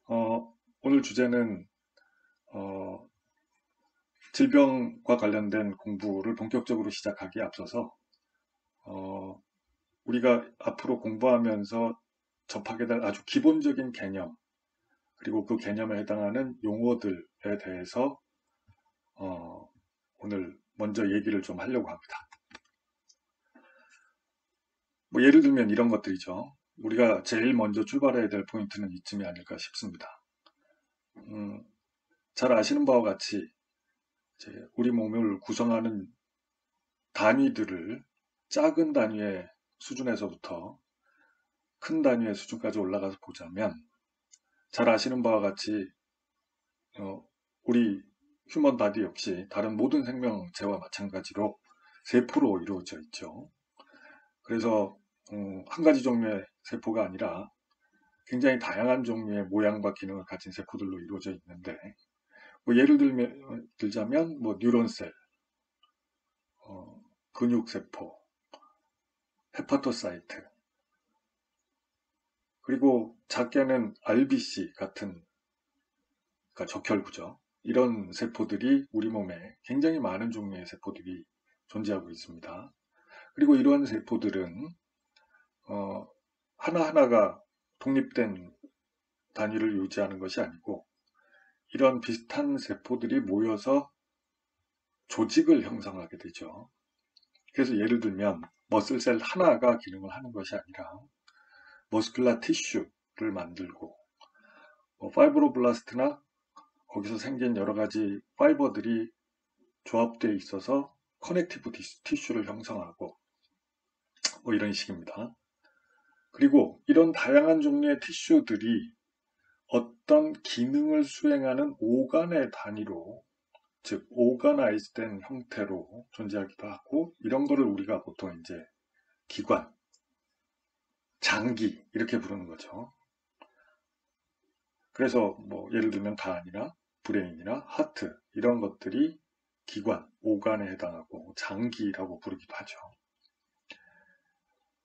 오늘 주제는 어, 질병과 관련된 공부를 본격적으로 시작하기에 앞서서 어, 우리가 앞으로 공부하면서 접하게 될 아주 기본적인 개념, 그리고 그 개념에 해당하는 용어들에 대해서 오늘 먼저 얘기를 좀 하려고 합니다. 뭐 예를 들면 이런 것들이죠. 우리가 제일 먼저 출발해야 될 포인트는 이쯤이 아닐까 싶습니다. 음, 잘 아시는 바와 같이 이제 우리 몸을 구성하는 단위들을 작은 단위의 수준에서부터 큰 단위의 수준까지 올라가서 보자면 잘 아시는 바와 같이 어, 우리 휴먼 바디 역시 다른 모든 생명체와 마찬가지로 세포로 이루어져 있죠. 그래서 한 가지 종류의 세포가 아니라 굉장히 다양한 종류의 모양과 기능을 가진 세포들로 이루어져 있는데 뭐 예를 들자면 뭐 뉴런셀, 어, 근육세포, 헤파토사이트, 그리고 작게는 RBC 같은, 그러니까 적혈구죠. 이런 세포들이 우리 몸에 굉장히 많은 종류의 세포들이 존재하고 있습니다. 그리고 이러한 세포들은 어, 하나하나가 독립된 단위를 유지하는 것이 아니고 이런 비슷한 세포들이 모여서 조직을 형성하게 되죠. 그래서 예를 들면 머슬셀 하나가 기능을 하는 것이 아니라 머스큘라 티슈를 만들고 파이브로블라스트나 거기서 생긴 여러 가지 파이버들이 조합되어 있어서 커넥티브 티슈를 형성하고 뭐 이런 식입니다. 그리고 이런 다양한 종류의 티슈들이 어떤 기능을 수행하는 오간의 단위로, 즉 오가나이즈된 형태로 존재하기도 하고, 이런 거를 우리가 보통 이제 기관, 장기 이렇게 부르는 거죠. 그래서 뭐 예를 들면 간이나 브레인이나 하트 이런 것들이 기관, 오간에 해당하고 장기라고 부르기도 하죠.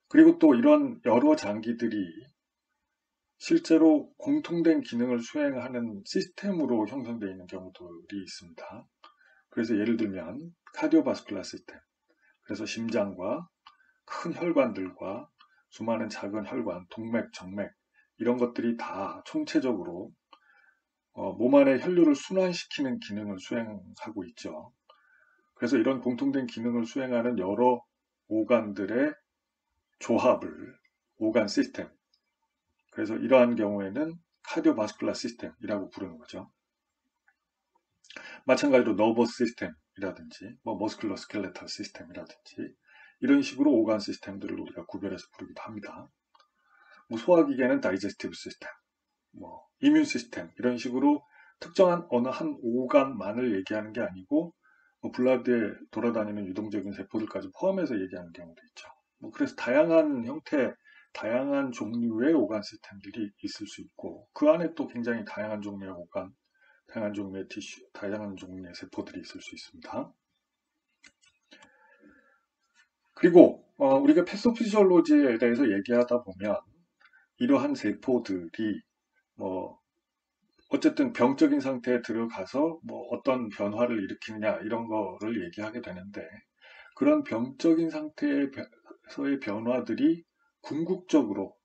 그리고 또 이런 여러 장기들이 실제로 공통된 기능을 수행하는 시스템으로 형성되어 있는 경우들이 있습니다. 그래서 예를 들면 카디오바스쿨라 시스템, 그래서 심장과 큰 혈관들과 수많은 작은 혈관, 동맥, 정맥 이런 것들이 다 총체적으로 몸 안의 혈류를 순환시키는 기능을 수행하고 있죠. 그래서 이런 공통된 기능을 수행하는 여러 오간들의 조합을 오간 시스템, 그래서 이러한 경우에는 카디오바스쿨라 시스템이라고 부르는 거죠. 마찬가지로 너버스 시스템이라든지 뭐 머스쿨러 스켈레탈 시스템이라든지 이런 식으로 오간 시스템들을 우리가 구별해서 부르기도 합니다. 뭐 소화기계는 다이제스티브 시스템, 뭐 이뮨 시스템 이런 식으로 특정한 어느 한 오간만을 얘기하는 게 아니고 뭐 블라드에 돌아다니는 유동적인 세포들까지 포함해서 얘기하는 경우도 있죠. 뭐 그래서 다양한 형태, 다양한 종류의 오간 시스템들이 있을 수 있고 그 안에 또 굉장히 다양한 종류의 오간, 다양한 종류의 티슈, 다양한 종류의 세포들이 있을 수 있습니다. 그리고 우리가 패소피지올로지에 대해서 얘기하다 보면 이러한 세포들이 뭐 어쨌든 병적인 상태에 들어가서 뭐 어떤 변화를 일으키느냐 이런 거를 얘기하게 되는데 그런 병적인 상태에서의 변화들이 궁극적으로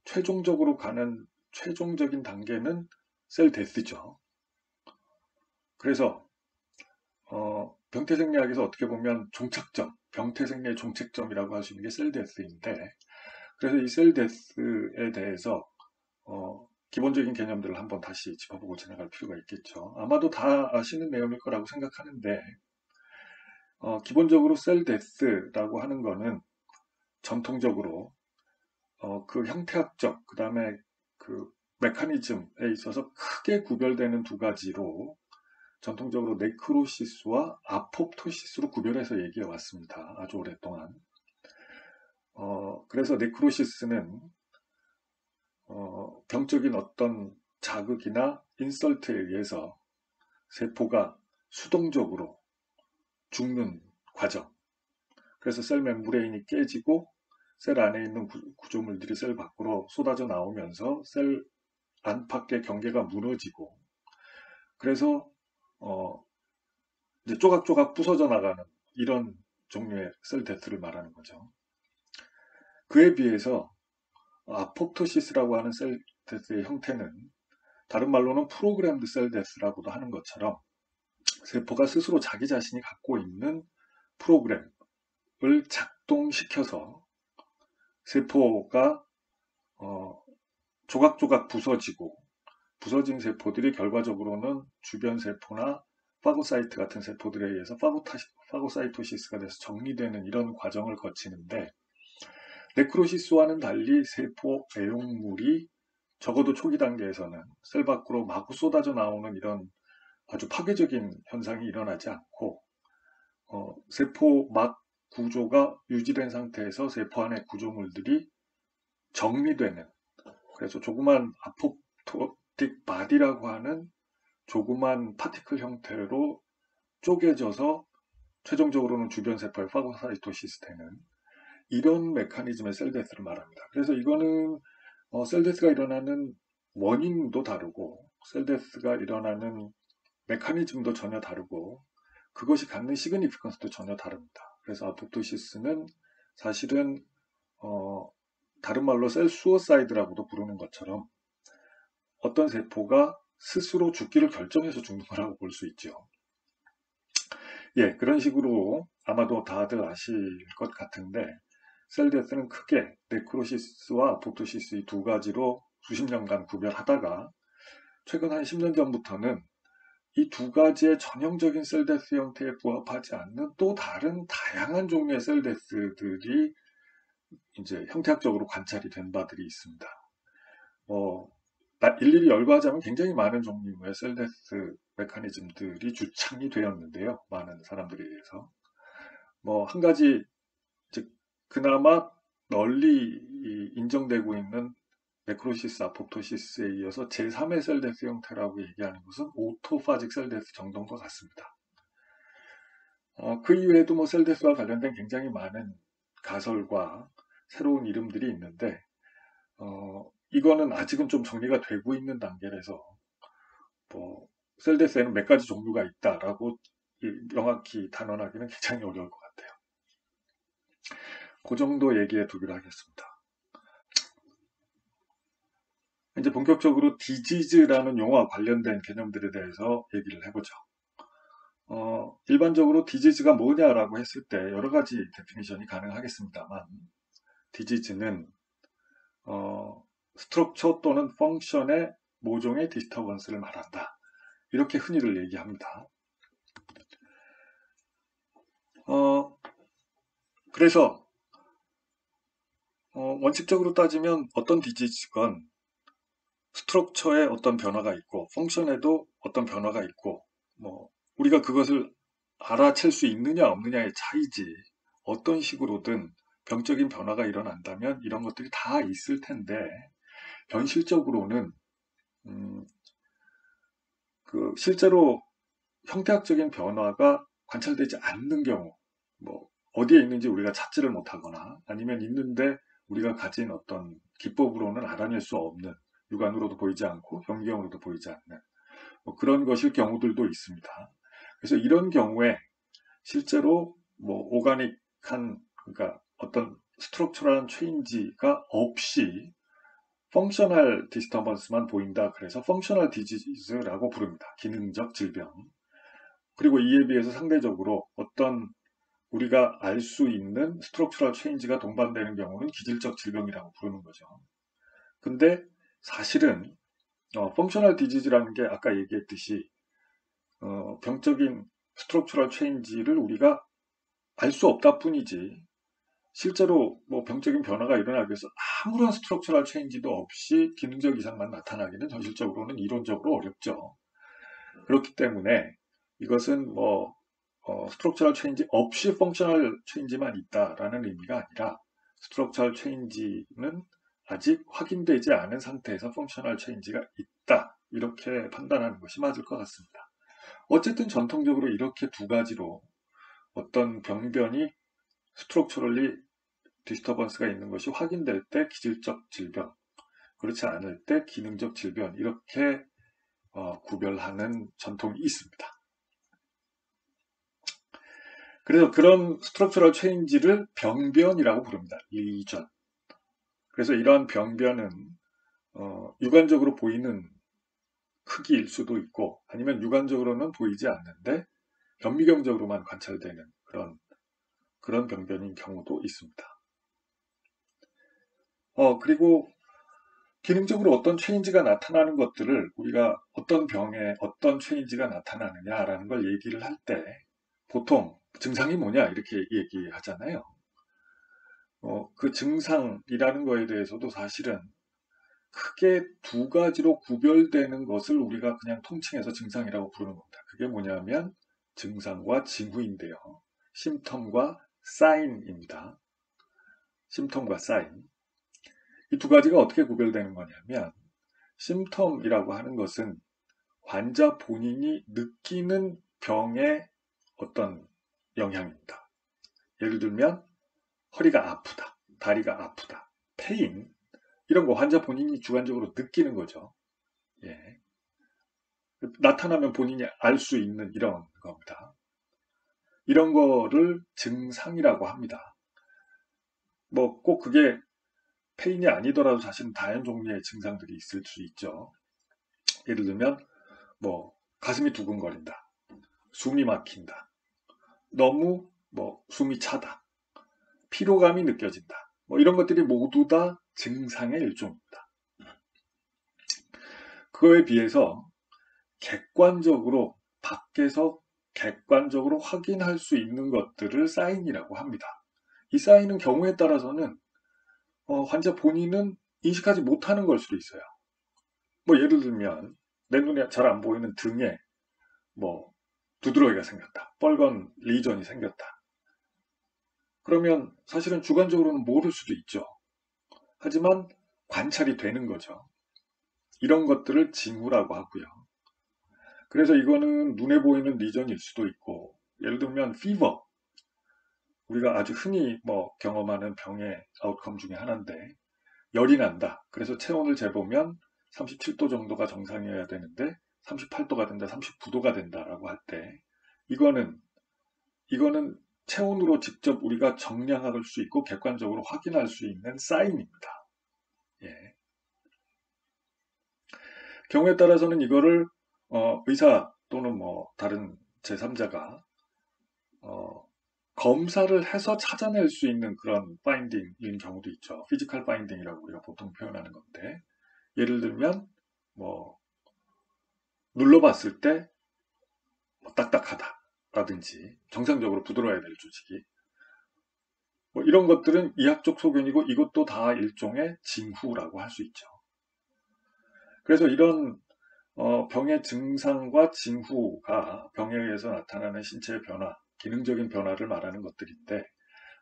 최종적으로 가는 최종적인 단계는 셀 데스죠. 그래서 병태생리학에서 어떻게 보면 종착점, 병태생리의 종착점이라고 할 수 있는 게 셀 데스인데 그래서 이 셀 데스에 대해서 기본적인 개념들을 한번 다시 짚어보고 지나갈 필요가 있겠죠. 아마도 다 아시는 내용일 거라고 생각하는데 기본적으로 셀 데스라고 하는 거는 전통적으로 그 형태학적, 그 다음에 그 메커니즘에 있어서 크게 구별되는 두 가지로 전통적으로 네크로시스와 아포프토시스로 구별해서 얘기해 왔습니다. 아주 오랫동안. 그래서 네크로시스는 병적인 어떤 자극이나 인설트에 의해서 세포가 수동적으로 죽는 과정. 그래서 셀 멤브레인이 깨지고 셀 안에 있는 구조물들이 셀 밖으로 쏟아져 나오면서 셀 안팎의 경계가 무너지고 그래서 이제 조각조각 부서져 나가는 이런 종류의 셀 데스를 말하는 거죠. 그에 비해서 아포프토시스라고 하는 셀 데스의 형태는 다른 말로는 프로그램드 셀 데스라고도 하는 것처럼 세포가 스스로 자기 자신이 갖고 있는 프로그램을 작동시켜서 세포가 조각조각 부서진 세포들이 결과적으로는 주변 세포나 파고사이트 같은 세포들에 의해서 파고사이토시스가 돼서 정리되는 이런 과정을 거치는데 네크로시스와는 달리 세포 애용물이 적어도 초기 단계에서는 셀 밖으로 마구 쏟아져 나오는 이런 아주 파괴적인 현상이 일어나지 않고 세포 막 구조가 유지된 상태에서 세포 안의 구조물들이 정리되는 그래서 조그만 아포프토틱 바디라고 하는 조그만 파티클 형태로 쪼개져서 최종적으로는 주변 세포에 파고사이토시스 되는 이런 메커니즘의 셀데스를 말합니다. 그래서 이거는 셀데스가 일어나는 원인도 다르고 셀데스가 일어나는 메커니즘도 전혀 다르고 그것이 갖는 시그니피컨스도 전혀 다릅니다. 그래서 아포프토시스는 사실은 다른 말로 셀 수어사이드라고도 부르는 것처럼 어떤 세포가 스스로 죽기를 결정해서 죽는 거라고 볼 수 있죠. 예, 그런 식으로 아마도 다들 아실 것 같은데 셀데스는 크게 네크로시스와 아포프토시스 이 두 가지로 수십 년간 구별하다가 최근 한 10년 전부터는 이 두 가지의 전형적인 셀데스 형태에 부합하지 않는 또 다른 다양한 종류의 셀데스들이 이제 형태학적으로 관찰이 된 바들이 있습니다. 일일이 열거하자면 굉장히 많은 종류의 셀데스 메커니즘들이 주창이 되었는데요. 많은 사람들에 의해서. 한 가지, 즉, 그나마 널리 인정되고 있는 네크로시스, 아포프토시스에 이어서 제3의 셀데스 형태라고 얘기하는 것은 오토파직 셀데스 정도인 것 같습니다. 그 이외에도 셀데스와 관련된 굉장히 많은 가설과 새로운 이름들이 있는데, 이거는 아직은 좀 정리가 되고 있는 단계라서, 셀데스에는 몇 가지 종류가 있다라고 명확히 단언하기는 굉장히 어려울 것 같아요. 그 정도 얘기해 두기로 하겠습니다. 이제 본격적으로 디지즈라는 용어와 관련된 개념들에 대해서 얘기를 해보죠. 일반적으로 디지즈가 뭐냐라고 했을 때 여러 가지 데피니션이 가능하겠습니다만 디지즈는 스트럭처 또는 펑션의 모종의 디스터번스를 말한다. 이렇게 흔히들 얘기합니다. 그래서 원칙적으로 따지면 어떤 디지즈건 스트럭처에 어떤 변화가 있고 펑션에도 어떤 변화가 있고 우리가 그것을 알아챌 수 있느냐 없느냐의 차이지 어떤 식으로든 병적인 변화가 일어난다면 이런 것들이 다 있을 텐데 현실적으로는 실제로 형태학적인 변화가 관찰되지 않는 경우 어디에 있는지 우리가 찾지를 못하거나 아니면 있는데 우리가 가진 어떤 기법으로는 알아낼 수 없는 육안으로도 보이지 않고 현미경으로도 보이지 않는 그런 것일 경우들도 있습니다. 그래서 이런 경우에 실제로 오가닉한 그러니까 어떤 스트럭처럴한 체인지가 없이 펑셔널 디스터번스만 보인다. 그래서 펑셔널 디지즈라고 부릅니다. 기능적 질병. 그리고 이에 비해서 상대적으로 어떤 우리가 알 수 있는 스트럭처럴 체인지가 동반되는 경우는 기질적 질병이라고 부르는 거죠. 근데 사실은 펑셔널 디지즈라는 게 아까 얘기했듯이 병적인 스트럭처럴 체인지를 우리가 알 수 없다 뿐이지 실제로 병적인 변화가 일어나기 위해서 아무런 스트럭처럴 체인지도 없이 기능적 이상만 나타나기는 현실적으로는 이론적으로 어렵죠. 그렇기 때문에 이것은 스트럭처럴 체인지 없이 펑셔널 체인지만 있다라는 의미가 아니라 스트럭처럴 체인지는 아직 확인되지 않은 상태에서 펑셔널 체인지가 있다 이렇게 판단하는 것이 맞을 것 같습니다. 어쨌든 전통적으로 이렇게 두 가지로 어떤 병변이 스트럭처럴리 디스터번스가 있는 것이 확인될 때 기질적 질병 그렇지 않을 때 기능적 질병 이렇게 구별하는 전통이 있습니다. 그래서 그런 스트럭처럴 체인지를 병변이라고 부릅니다. 리전. 그래서 이러한 병변은 육안적으로 보이는 크기일 수도 있고 아니면 육안적으로는 보이지 않는데 현미경적으로만 관찰되는 그런 병변인 경우도 있습니다. 그리고 기능적으로 어떤 체인지가 나타나는 것들을 우리가 어떤 병에 어떤 체인지가 나타나느냐라는 걸 얘기를 할 때 보통 증상이 뭐냐 이렇게 얘기하잖아요. 그 증상이라는 거에 대해서도 사실은 크게 두 가지로 구별되는 것을 우리가 그냥 통칭해서 증상이라고 부르는 겁니다. 그게 뭐냐면 증상과 징후인데요. 심텀과 사인입니다. 심텀과 사인. 이 두 가지가 어떻게 구별되는 거냐면 심텀이라고 하는 것은 환자 본인이 느끼는 병의 어떤 영향입니다. 예를 들면 허리가 아프다, 다리가 아프다, 페인 이런 거 환자 본인이 주관적으로 느끼는 거죠. 예. 나타나면 본인이 알 수 있는 이런 겁니다. 이런 거를 증상이라고 합니다. 뭐 꼭 그게 페인이 아니더라도 사실은 다양한 종류의 증상들이 있을 수 있죠. 예를 들면 뭐 가슴이 두근거린다, 숨이 막힌다, 너무 숨이 차다, 피로감이 느껴진다. 뭐 이런 것들이 모두 다 증상의 일종입니다. 그거에 비해서 객관적으로 밖에서 객관적으로 확인할 수 있는 것들을 사인이라고 합니다. 이 사인은 경우에 따라서는 환자 본인은 인식하지 못하는 걸 수도 있어요. 뭐 예를 들면 내 눈에 잘 안 보이는 등에 뭐 두드러기가 생겼다, 뻘건 리전이 생겼다. 그러면 사실은 주관적으로는 모를 수도 있죠. 하지만 관찰이 되는 거죠. 이런 것들을 징후라고 하고요. 그래서 이거는 눈에 보이는 리전일 수도 있고 예를 들면 피버 우리가 아주 흔히 경험하는 병의 아웃컴 중에 하나인데 열이 난다. 그래서 체온을 재보면 37도 정도가 정상이어야 되는데 38도가 된다, 39도가 된다라고 할 때 이거는 체온으로 직접 우리가 정량할 수 있고 객관적으로 확인할 수 있는 사인입니다. 예. 경우에 따라서는 이거를 의사 또는 다른 제3자가 검사를 해서 찾아낼 수 있는 그런 파인딩인 경우도 있죠. 피지컬 파인딩이라고 우리가 보통 표현하는 건데 예를 들면 눌러봤을 때 딱딱하다라든지 정상적으로 부드러워야 될 조직이 이런 것들은 이학적 소견이고 이것도 다 일종의 징후라고 할 수 있죠. 그래서 이런 병의 증상과 징후가 병에 의해서 나타나는 신체의 변화, 기능적인 변화를 말하는 것들인데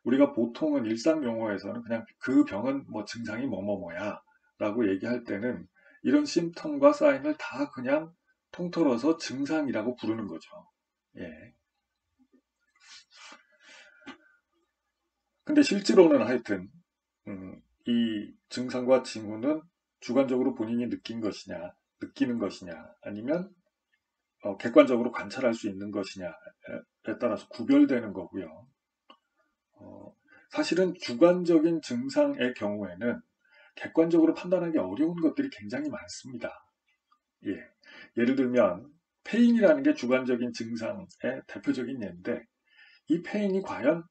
우리가 보통은 일상 용어에서는 그냥 그 병은 증상이 뭐뭐뭐야 라고 얘기할 때는 이런 심텀과 사인을 다 그냥 통틀어서 증상이라고 부르는 거죠. 예. 근데 실제로는 하여튼 이 증상과 징후는 주관적으로 본인이 느끼는 것이냐 아니면 객관적으로 관찰할 수 있는 것이냐에 따라서 구별되는 거고요. 사실은 주관적인 증상의 경우에는 객관적으로 판단하기 어려운 것들이 굉장히 많습니다. 예. 예를 들면 페인이라는 게 주관적인 증상의 대표적인 예인데 이 페인이 과연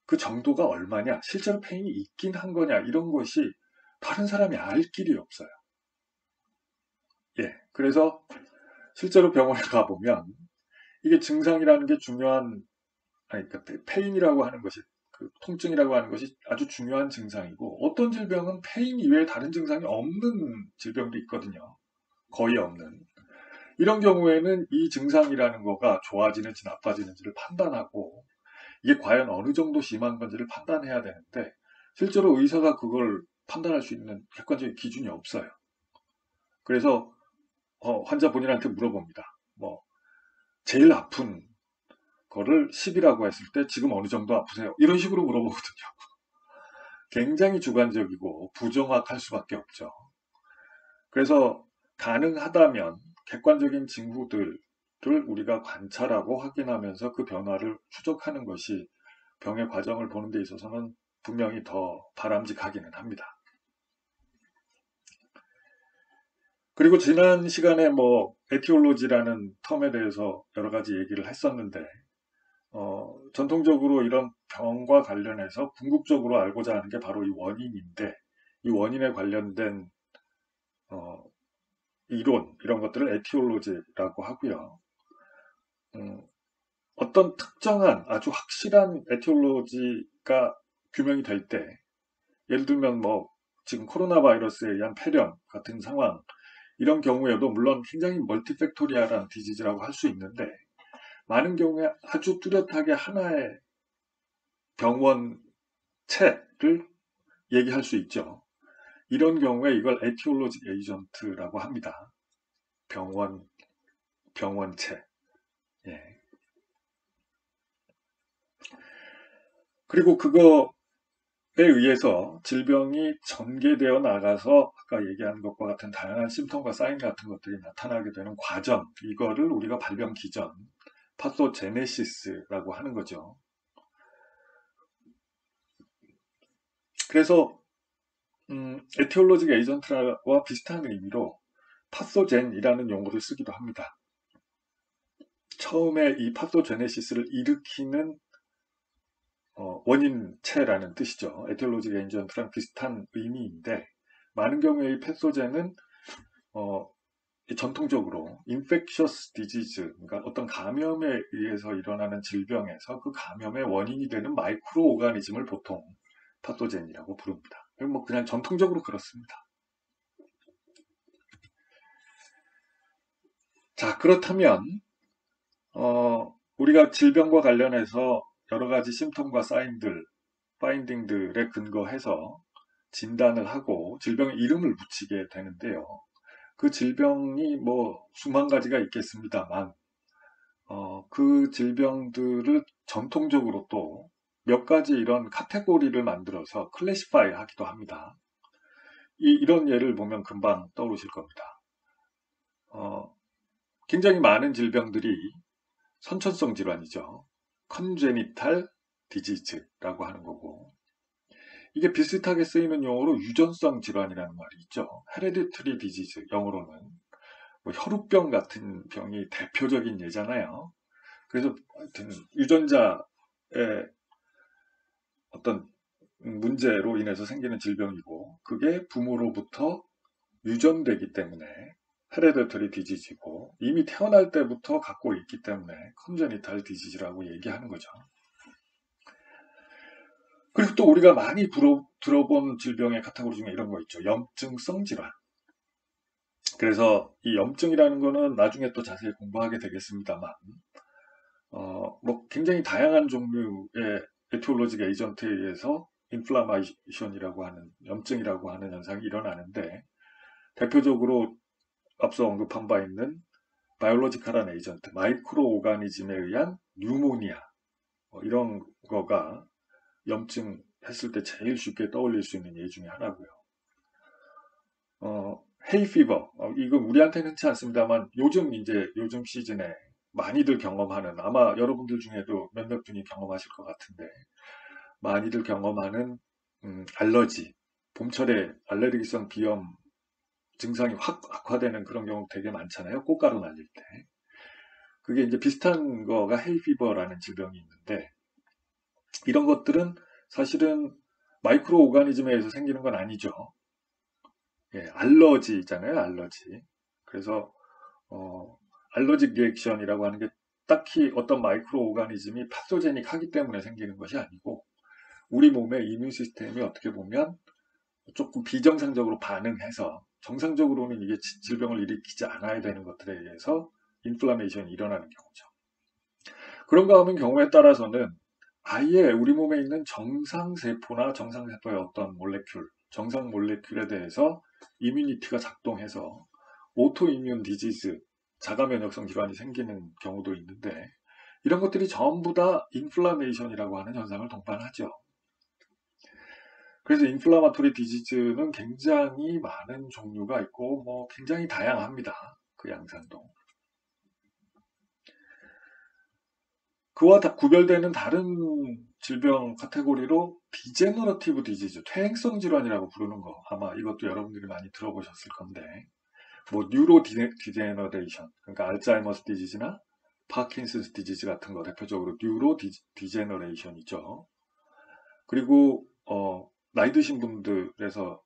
그 정도가 얼마냐, 실제로 페인이 있긴 한 거냐 이런 것이 다른 사람이 알 길이 없어요. 예. 그래서 실제로 병원에 가보면 이게 증상이라는 게 그러니까 페인이라고 하는 것이 통증이라고 하는 것이 아주 중요한 증상이고 어떤 질병은 페인 이외에 다른 증상이 없는 질병도 있거든요. 거의 없는. 이런 경우에는 이 증상이라는 거가 좋아지는지 나빠지는지를 판단하고 이게 과연 어느 정도 심한 건지를 판단해야 되는데 실제로 의사가 그걸 판단할 수 있는 객관적인 기준이 없어요. 그래서 환자 본인한테 물어봅니다. 제일 아픈 거를 10이라고 했을 때 지금 어느 정도 아프세요? 이런 식으로 물어보거든요. 굉장히 주관적이고 부정확할 수밖에 없죠. 그래서 가능하다면 객관적인 징후들을 우리가 관찰하고 확인하면서 그 변화를 추적하는 것이 병의 과정을 보는 데 있어서는 분명히 더 바람직하기는 합니다. 그리고 지난 시간에 에티올로지라는 텀에 대해서 여러 가지 얘기를 했었는데, 전통적으로 이런 병과 관련해서 궁극적으로 알고자 하는 게 바로 이 원인인데, 이 원인에 관련된 이론, 이런 것들을 에티올로지라고 하고요. 어떤 특정한 아주 확실한 에티올로지가 규명이 될 때, 예를 들면 지금 코로나 바이러스에 의한 폐렴 같은 상황, 이런 경우에도 물론 굉장히 멀티팩토리얼한 디지즈라고 할 수 있는데, 많은 경우에 아주 뚜렷하게 하나의 병원체를 얘기할 수 있죠. 이런 경우에 이걸 에티올로직 에이전트라고 합니다. 병원체. 예. 그리고 그거에 의해서 질병이 전개되어 나가서 아까 얘기한 것과 같은 다양한 심통과 사인 같은 것들이 나타나게 되는 과정, 이거를 우리가 발병 기전, 파소제네시스라고 하는 거죠. 그래서 에티올로직 에이전트와 비슷한 의미로 파소젠이라는 용어를 쓰기도 합니다. 처음에 이 파소제네시스를 일으키는 원인체라는 뜻이죠. 에티올로직 에이전트랑 비슷한 의미인데, 많은 경우에 이 패소젠은 전통적으로 infectious disease, 그러니까 어떤 감염에 의해서 일어나는 질병에서 그 감염의 원인이 되는 마이크로 오가니즘을 보통 파소젠이라고 부릅니다. 그냥 전통적으로 그렇습니다. 자, 그렇다면 우리가 질병과 관련해서 여러 가지 심텀과 사인들, 파인딩들에 근거해서 진단을 하고 질병의 이름을 붙이게 되는데요. 그 질병이 수만 가지가 있겠습니다만, 그 질병들을 전통적으로 또 몇 가지 이런 카테고리를 만들어서 클래시파이 하기도 합니다. 이런 예를 보면 금방 떠오르실 겁니다. 굉장히 많은 질병들이 선천성 질환이죠. 컨제니탈 디지즈라고 하는 거고, 이게 비슷하게 쓰이는 용어로 유전성 질환이라는 말이 있죠. 헤레디트리 디지즈, 영어로는 혈우병 같은 병이 대표적인 예잖아요. 그래서 하여튼 유전자의 어떤 문제로 인해서 생기는 질병이고, 그게 부모로부터 유전되기 때문에 헤레디터리 디지즈고, 이미 태어날 때부터 갖고 있기 때문에 컨제니탈 디지즈라고 얘기하는 거죠. 그리고 또 우리가 많이 들어본 질병의 카테고리 중에 이런 거 있죠. 염증성 질환. 그래서 이 염증이라는 거는 나중에 또 자세히 공부하게 되겠습니다만, 굉장히 다양한 종류의 에티올로직 에이전트에 의해서 인플라마이션이라고 하는, 염증이라고 하는 현상이 일어나는데, 대표적으로 앞서 언급한 바 있는 바이올로지컬한 에이전트, 마이크로 오가니즘에 의한 뉴모니아, 이런 거가 염증 했을 때 제일 쉽게 떠올릴 수 있는 예 중에 하나고요. 헤이피버, 이건 우리한테는 흔치 않습니다만 요즘 시즌에 많이들 경험하는, 아마 여러분들 중에도 몇몇 분이 경험하실 것 같은데, 많이들 경험하는 알러지, 봄철에 알레르기성 비염 증상이 확 악화되는 그런 경우 되게 많잖아요. 꽃가루 날릴 때. 그게 이제 비슷한 거가 헤이피버라는 질병이 있는데, 이런 것들은 사실은 마이크로 오가니즘에 의해서 생기는 건 아니죠. 예, 알러지잖아요, 알러지. 그래서 알러직 리액션이라고 하는 게 딱히 어떤 마이크로 오가니즘이 파소제닉하기 때문에 생기는 것이 아니고, 우리 몸의 이뮤 시스템이 어떻게 보면 조금 비정상적으로 반응해서 정상적으로는 이게 질병을 일으키지 않아야 되는 것들에 의해서 인플라메이션이 일어나는 경우죠. 그런가 하면 경우에 따라서는 아예 우리 몸에 있는 정상세포나 정상세포의 어떤 몰레큘, 정상 몰레큘에 대해서 이뮤니티가 작동해서 오토이뮨 디지즈, 자가면역성 질환이 생기는 경우도 있는데, 이런 것들이 전부 다 인플라메이션이라고 하는 현상을 동반하죠. 그래서 인플라마토리 디지즈는 굉장히 많은 종류가 있고 뭐 굉장히 다양합니다. 그 양상도. 그와 구별되는 다른 질병 카테고리로 디제너러티브 디지즈, 퇴행성 질환이라고 부르는 거, 아마 이것도 여러분들이 많이 들어보셨을 건데, 뭐 뉴로 디제너레이션, 그러니까 알츠하이머스 디지즈나 파킨슨스 디지즈 같은 거 대표적으로 뉴로 디제너레이션이죠. 그리고 나이 드신 분들에서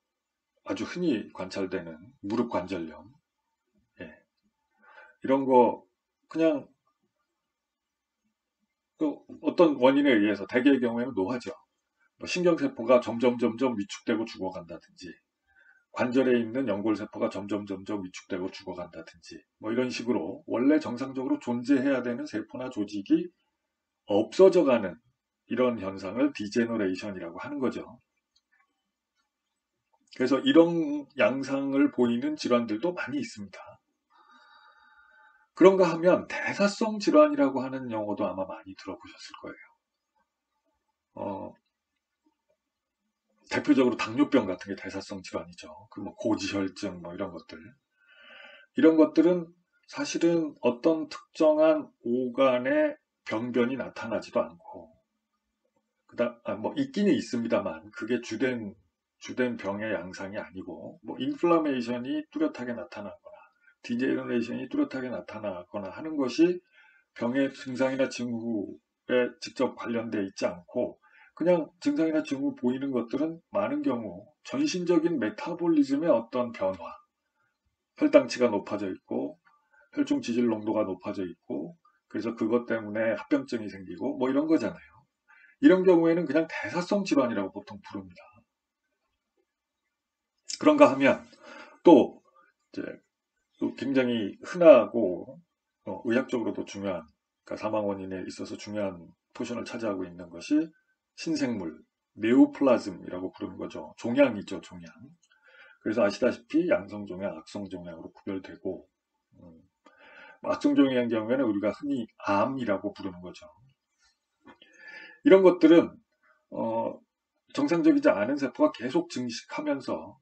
아주 흔히 관찰되는 무릎 관절염, 예. 이런 거 그냥 어떤 원인에 의해서 대개의 경우에는 노화죠. 뭐 신경세포가 점점 위축되고 죽어간다든지, 관절에 있는 연골세포가 점점 위축되고 죽어간다든지, 뭐 이런 식으로 원래 정상적으로 존재해야 되는 세포나 조직이 없어져가는 이런 현상을 디제너레이션이라고 하는 거죠. 그래서 이런 양상을 보이는 질환들도 많이 있습니다. 그런가 하면 대사성 질환이라고 하는 용어도 아마 많이 들어보셨을 거예요. 대표적으로 당뇨병 같은 게 대사성 질환이죠. 그 뭐 고지혈증 뭐 이런 것들. 이런 것들은 사실은 어떤 특정한 오간의 병변이 나타나지도 않고, 뭐 있기는 있습니다만 그게 주된 병의 양상이 아니고, 뭐 인플라메이션이 뚜렷하게 나타나거나 디제너레이션이 뚜렷하게 나타나거나 하는 것이 병의 증상이나 징후에 직접 관련되어 있지 않고, 그냥 증상이나 징후 보이는 것들은 많은 경우 전신적인 메타볼리즘의 어떤 변화, 혈당치가 높아져 있고 혈중 지질 농도가 높아져 있고, 그래서 그것 때문에 합병증이 생기고 뭐 이런 거잖아요. 이런 경우에는 그냥 대사성 질환이라고 보통 부릅니다. 그런가 하면 또 이제 또 굉장히 흔하고 의학적으로도 중요한, 그러니까 사망 원인에 있어서 중요한 포션을 차지하고 있는 것이 신생물, 네오플라즘이라고 부르는 거죠. 종양이죠, 종양. 그래서 아시다시피 양성종양, 악성종양으로 구별되고, 악성종양의 경우에는 우리가 흔히 암이라고 부르는 거죠. 이런 것들은 정상적이지 않은 세포가 계속 증식하면서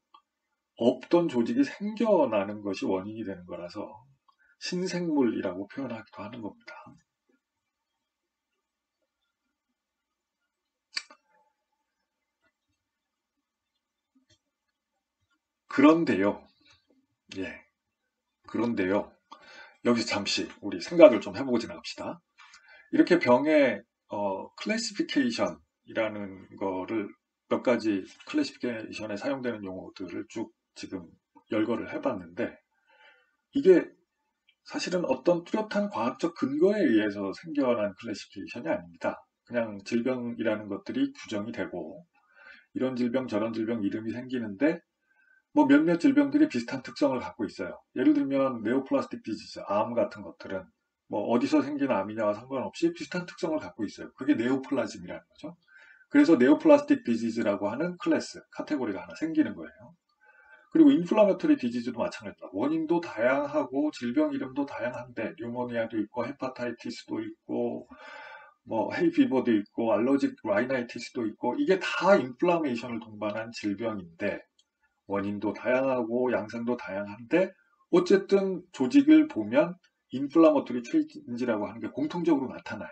없던 조직이 생겨나는 것이 원인이 되는 거라서 신생물이라고 표현하기도 하는 겁니다. 그런데요, 예, 그런데요, 여기서 잠시 우리 생각을 좀 해보고 지나갑시다. 이렇게 병의 클래시피케이션이라는 거를 몇 가지 클래시피케이션에 사용되는 용어들을 쭉 지금 열거를 해봤는데, 이게 사실은 어떤 뚜렷한 과학적 근거에 의해서 생겨난 클래시피케이션이 아닙니다. 그냥 질병이라는 것들이 규정이 되고, 이런 질병 저런 질병 이름이 생기는데 뭐 몇몇 질병들이 비슷한 특성을 갖고 있어요. 예를 들면 네오플라스틱 디지즈, 암 같은 것들은 뭐 어디서 생긴 암이냐와 상관없이 비슷한 특성을 갖고 있어요. 그게 네오플라즘이라는 거죠. 그래서 네오플라스틱 디지즈라고 하는 클래스, 카테고리가 하나 생기는 거예요. 그리고 인플라메토리 디지즈도 마찬가지입니다. 원인도 다양하고 질병 이름도 다양한데 뉴모니아도 있고 헤파타이티스도 있고 뭐 헤이피버도 있고 알러직 라이나이티스도 있고, 이게 다 인플라메이션을 동반한 질병인데 원인도 다양하고 양상도 다양한데 어쨌든 조직을 보면 인플라머토리 체인지라고 하는 게 공통적으로 나타나요.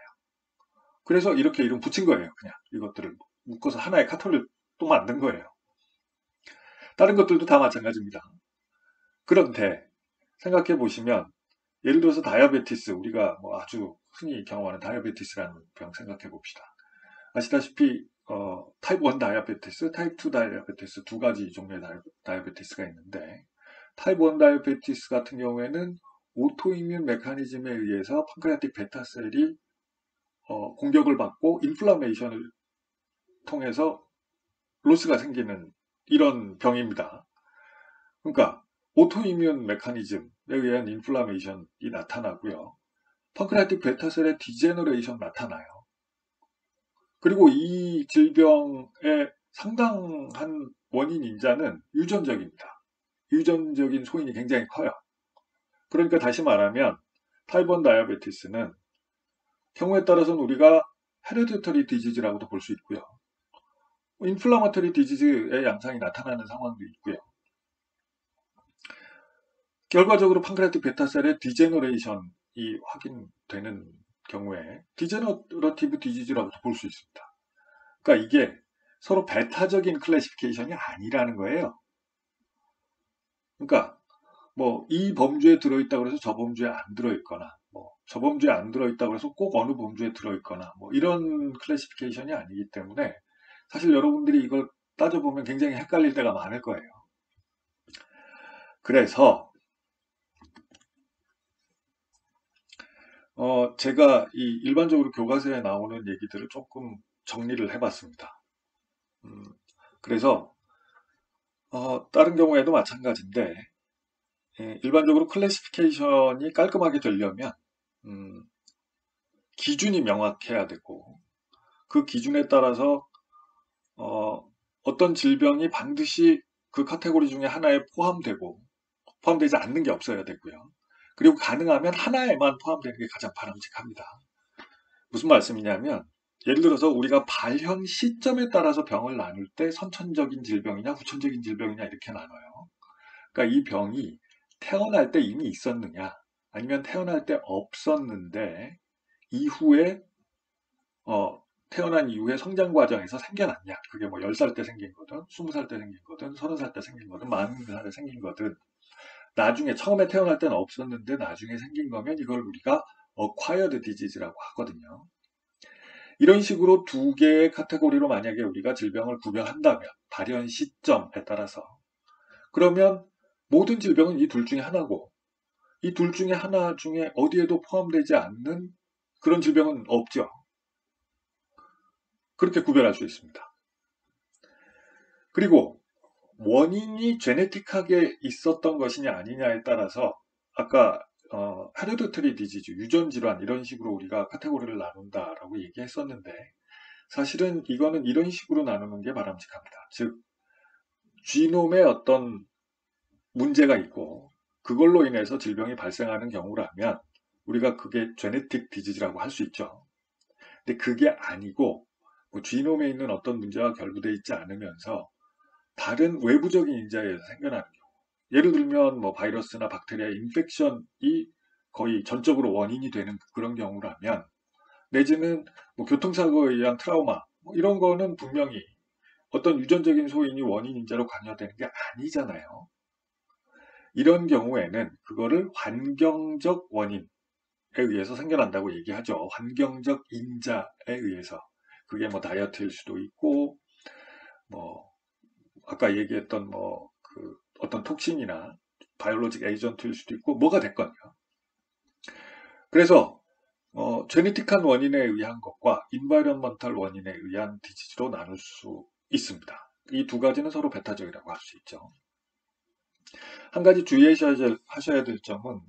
그래서 이렇게 이름 붙인 거예요. 그냥 이것들을 묶어서 하나의 카테고리를 또 만든 거예요. 다른 것들도 다 마찬가지입니다. 그런데 생각해 보시면 예를 들어서 다이아베티스, 우리가 뭐 아주 흔히 경험하는 다이아베티스라는 병 생각해 봅시다. 아시다시피 타입 1 다이아베티스, 타입 2 다이아베티스 두 가지 종류의 다이아베티스가 있는데, 타입 1 다이아베티스 같은 경우에는 오토이뮨 메커니즘에 의해서 판크레아틱 베타셀이 공격을 받고 인플라메이션을 통해서 로스가 생기는 이런 병입니다. 그러니까 오토이뮨 메커니즘에 의한 인플라메이션이 나타나고요. 판크레아틱 베타셀의 디제너레이션 나타나요. 그리고 이 질병의 상당한 원인 인자는 유전적입니다. 유전적인 소인이 굉장히 커요. 그러니까 다시 말하면 타입 1 다이아베티스는 경우에 따라서는 우리가 헤레디터리 디지즈라고도 볼 수 있고요. 인플라마토리 디지즈의 양상이 나타나는 상황도 있고요. 결과적으로 판크레아틱 베타셀의 디제너레이션이 확인되는 경우에 디제너러티브 디지즈라고도 볼 수 있습니다. 그러니까 이게 서로 베타적인 클래시피케이션이 아니라는 거예요. 그러니까 뭐 이 범주에 들어있다고 해서 저 범주에 안 들어있거나 뭐 저 범주에 안 들어있다고 해서 꼭 어느 범주에 들어있거나 뭐 이런 클래시피케이션이 아니기 때문에 사실 여러분들이 이걸 따져보면 굉장히 헷갈릴 때가 많을 거예요. 그래서 제가 이 일반적으로 교과서에 나오는 얘기들을 조금 정리를 해봤습니다. 그래서 다른 경우에도 마찬가지인데 일반적으로 클래시피케이션이 깔끔하게 되려면 기준이 명확해야 되고 그 기준에 따라서 어떤 질병이 반드시 그 카테고리 중에 하나에 포함되지 않는 게 없어야 되고요. 그리고 가능하면 하나에만 포함되는 게 가장 바람직합니다. 무슨 말씀이냐면 예를 들어서 우리가 발현 시점에 따라서 병을 나눌 때 선천적인 질병이냐 후천적인 질병이냐 이렇게 나눠요. 그러니까 이 병이 태어날 때 이미 있었느냐 아니면 태어날 때 없었는데 이후에 태어난 이후에 성장 과정에서 생겨났냐. 그게 뭐 10살 때 생긴 거든 20살 때 생긴 거든 30살 때 생긴 거든 40살에 생긴 거든 나중에 처음에 태어날 때는 없었는데 나중에 생긴 거면 이걸 우리가 acquired disease라고 하거든요. 이런 식으로 두 개의 카테고리로 만약에 우리가 질병을 구별한다면 발현 시점에 따라서 그러면 모든 질병은 이 둘 중에 하나고 이 둘 중에 하나 중에 어디에도 포함되지 않는 그런 질병은 없죠. 그렇게 구별할 수 있습니다. 그리고 원인이 제네틱하게 있었던 것이냐 아니냐에 따라서 아까 헤레디터리 디지즈, 유전 질환 이런 식으로 우리가 카테고리를 나눈다라고 얘기했었는데 사실은 이거는 이런 식으로 나누는 게 바람직합니다. 즉 지놈에 어떤 문제가 있고 그걸로 인해서 질병이 발생하는 경우라면 우리가 그게 제네틱 디지즈라고 할 수 있죠. 근데 그게 아니고 뭐 지놈에 있는 어떤 문제와 결부되어 있지 않으면서 다른 외부적인 인자에 의해서 생겨나는 경우. 예를 들면 뭐 바이러스나 박테리아 인펙션이 거의 전적으로 원인이 되는 그런 경우라면 내지는 뭐 교통사고에 의한 트라우마 뭐 이런 거는 분명히 어떤 유전적인 소인이 원인 인자로 관여되는 게 아니잖아요. 이런 경우에는 그거를 환경적 원인에 의해서 생겨난다고 얘기하죠. 환경적 인자에 의해서. 그게 뭐 다이어트일 수도 있고 뭐 아까 얘기했던 뭐 그 어떤 톡신이나 바이올로직 에이전트일 수도 있고 뭐가 됐건요. 그래서 제네틱한 원인에 의한 것과 인바이런먼탈 원인에 의한 디지즈로 나눌 수 있습니다. 이 두 가지는 서로 배타적이라고 할 수 있죠. 한 가지 주의하셔야 될 점은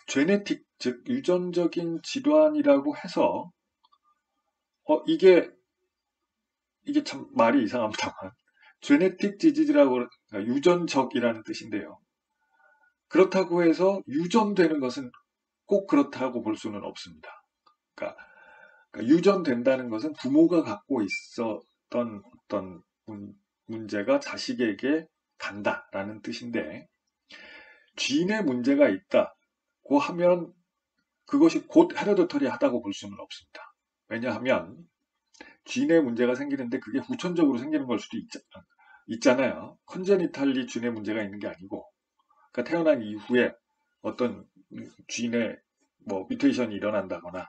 제네틱 즉 유전적인 질환이라고 해서 이게 참 말이 이상합니다만 제네틱 디지즈라고 그러니까 유전적이라는 뜻인데요. 그렇다고 해서 유전되는 것은 꼭 그렇다고 볼 수는 없습니다. 그러니까 유전된다는 것은 부모가 갖고 있었던 어떤 문제가 자식에게 간다라는 뜻인데 쥐인의 문제가 있다고 하면 그것이 곧 헤레디터리하다고 볼 수는 없습니다. 왜냐하면 쥐인의 문제가 생기는데 그게 후천적으로 생기는 걸 수도 있잖아요. 컨제니탈리 쥐인의 문제가 있는 게 아니고 그러니까 태어난 이후에 어떤 쥐인의 뭐 뮤테이션이 일어난다거나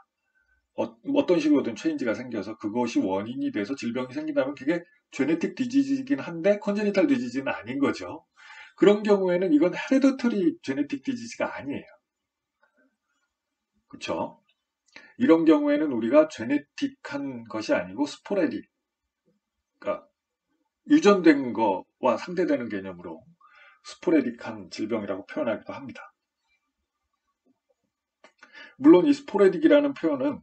어떤 식으로든 체인지가 생겨서 그것이 원인이 돼서 질병이 생긴다면 그게 제네틱 디지즈이긴 한데 컨제니탈 디지즈는 아닌 거죠. 그런 경우에는 이건 헤레디터리 제네틱 디지즈가 아니에요. 그렇죠? 이런 경우에는 우리가 제네틱한 것이 아니고 스포레딕, 그러니까 유전된 거와 상대되는 개념으로 스포레딕한 질병이라고 표현하기도 합니다. 물론 이 스포레딕이라는 표현은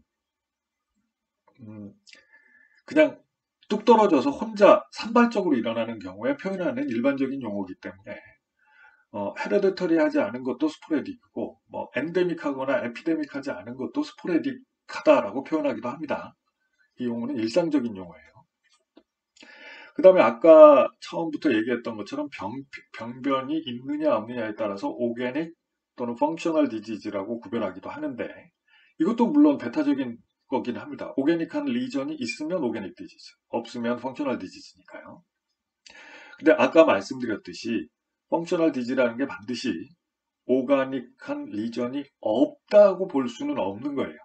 그냥 뚝 떨어져서 혼자 산발적으로 일어나는 경우에 표현하는 일반적인 용어이기 때문에 헤레디터리하지 않은 것도 스포레딕이고 뭐 엔데믹하거나 에피데믹하지 않은 것도 스포레딕하다라고 표현하기도 합니다. 이 용어는 일상적인 용어예요. 그 다음에 아까 처음부터 얘기했던 것처럼 병변이 있느냐 없느냐에 따라서 오게닉 또는 펑셔널 디지즈라고 구별하기도 하는데 이것도 물론 배타적인 거긴 합니다. 오게닉한 리전이 있으면 오게닉 디지즈, 없으면 펑셔널 디지즈니까요. 근데 아까 말씀드렸듯이 펑셔널 디지즈라는 게 반드시 오가닉한 리전이 없다고 볼 수는 없는 거예요.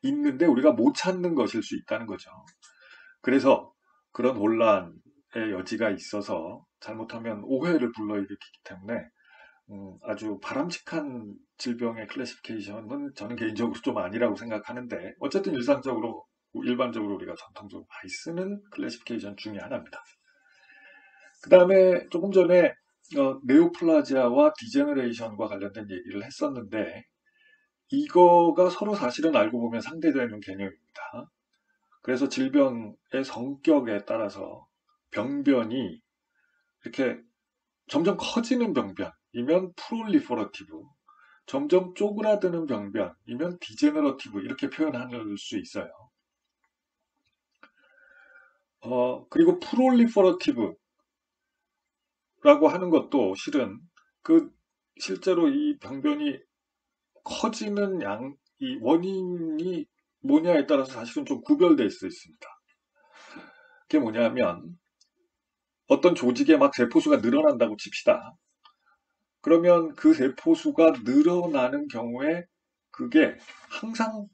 있는데 우리가 못 찾는 것일 수 있다는 거죠. 그래서 그런 혼란의 여지가 있어서 잘못하면 오해를 불러일으키기 때문에 아주 바람직한 질병의 클래시피케이션은 저는 개인적으로 좀 아니라고 생각하는데 어쨌든 일반적으로 우리가 전통적으로 많이 쓰는 클래시피케이션 중에 하나입니다. 그 다음에 조금 전에 네오플라지아와 디제너레이션과 관련된 얘기를 했었는데 이거가 서로 사실은 알고 보면 상대되는 개념입니다. 그래서 질병의 성격에 따라서 병변이 이렇게 점점 커지는 병변이면 프롤리퍼러티브, 점점 쪼그라드는 병변이면 디제너러티브 이렇게 표현할 수 있어요. 그리고 프롤리퍼러티브라고 하는 것도 실제로 이 병변이 커지는 이 원인이 뭐냐에 따라서 사실은 좀 구별될 수 있습니다. 그게 뭐냐면 어떤 조직에 막 세포수가 늘어난다고 칩시다. 그러면 그 세포수가 늘어나는 경우에 그게 항상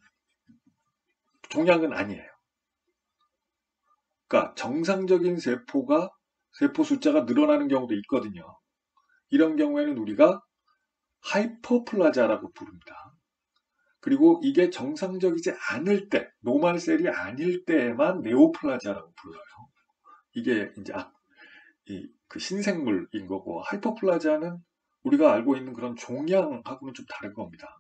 종양은 아니에요. 그러니까 정상적인 세포 숫자가 늘어나는 경우도 있거든요. 이런 경우에는 우리가 하이퍼플라자라고 부릅니다. 그리고 이게 정상적이지 않을 때, 노멀셀이 아닐 때에만 네오플라자라고 불러요. 이게 이제 그 신생물인 거고, 하이퍼플라자는 우리가 알고 있는 그런 종양하고는 좀 다른 겁니다.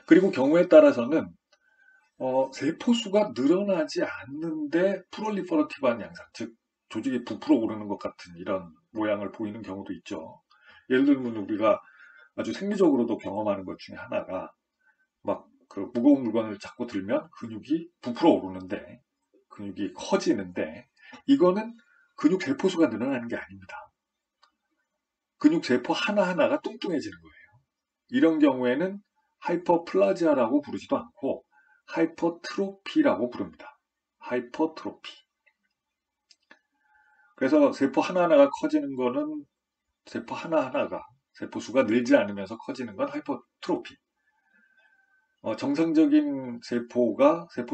그리고 경우에 따라서는 세포수가 늘어나지 않는데 프롤리퍼러티브한 양상, 즉 조직이 부풀어 오르는 것 같은 이런 모양을 보이는 경우도 있죠. 예를 들면 우리가 아주 생리적으로도 경험하는 것 중에 하나가 막 그 무거운 물건을 자꾸 들면 근육이 부풀어 오르는데 근육이 커지는데 이거는 근육 세포수가 늘어나는 게 아닙니다. 근육 세포 하나하나가 뚱뚱해지는 거예요. 이런 경우에는 하이퍼플라지아라고 부르지도 않고 하이퍼트로피라고 부릅니다. 하이퍼트로피. 그래서 세포 하나하나가 커지는 거는 세포수가 늘지 않으면서 커지는 건 하이퍼트로피. 정상적인 세포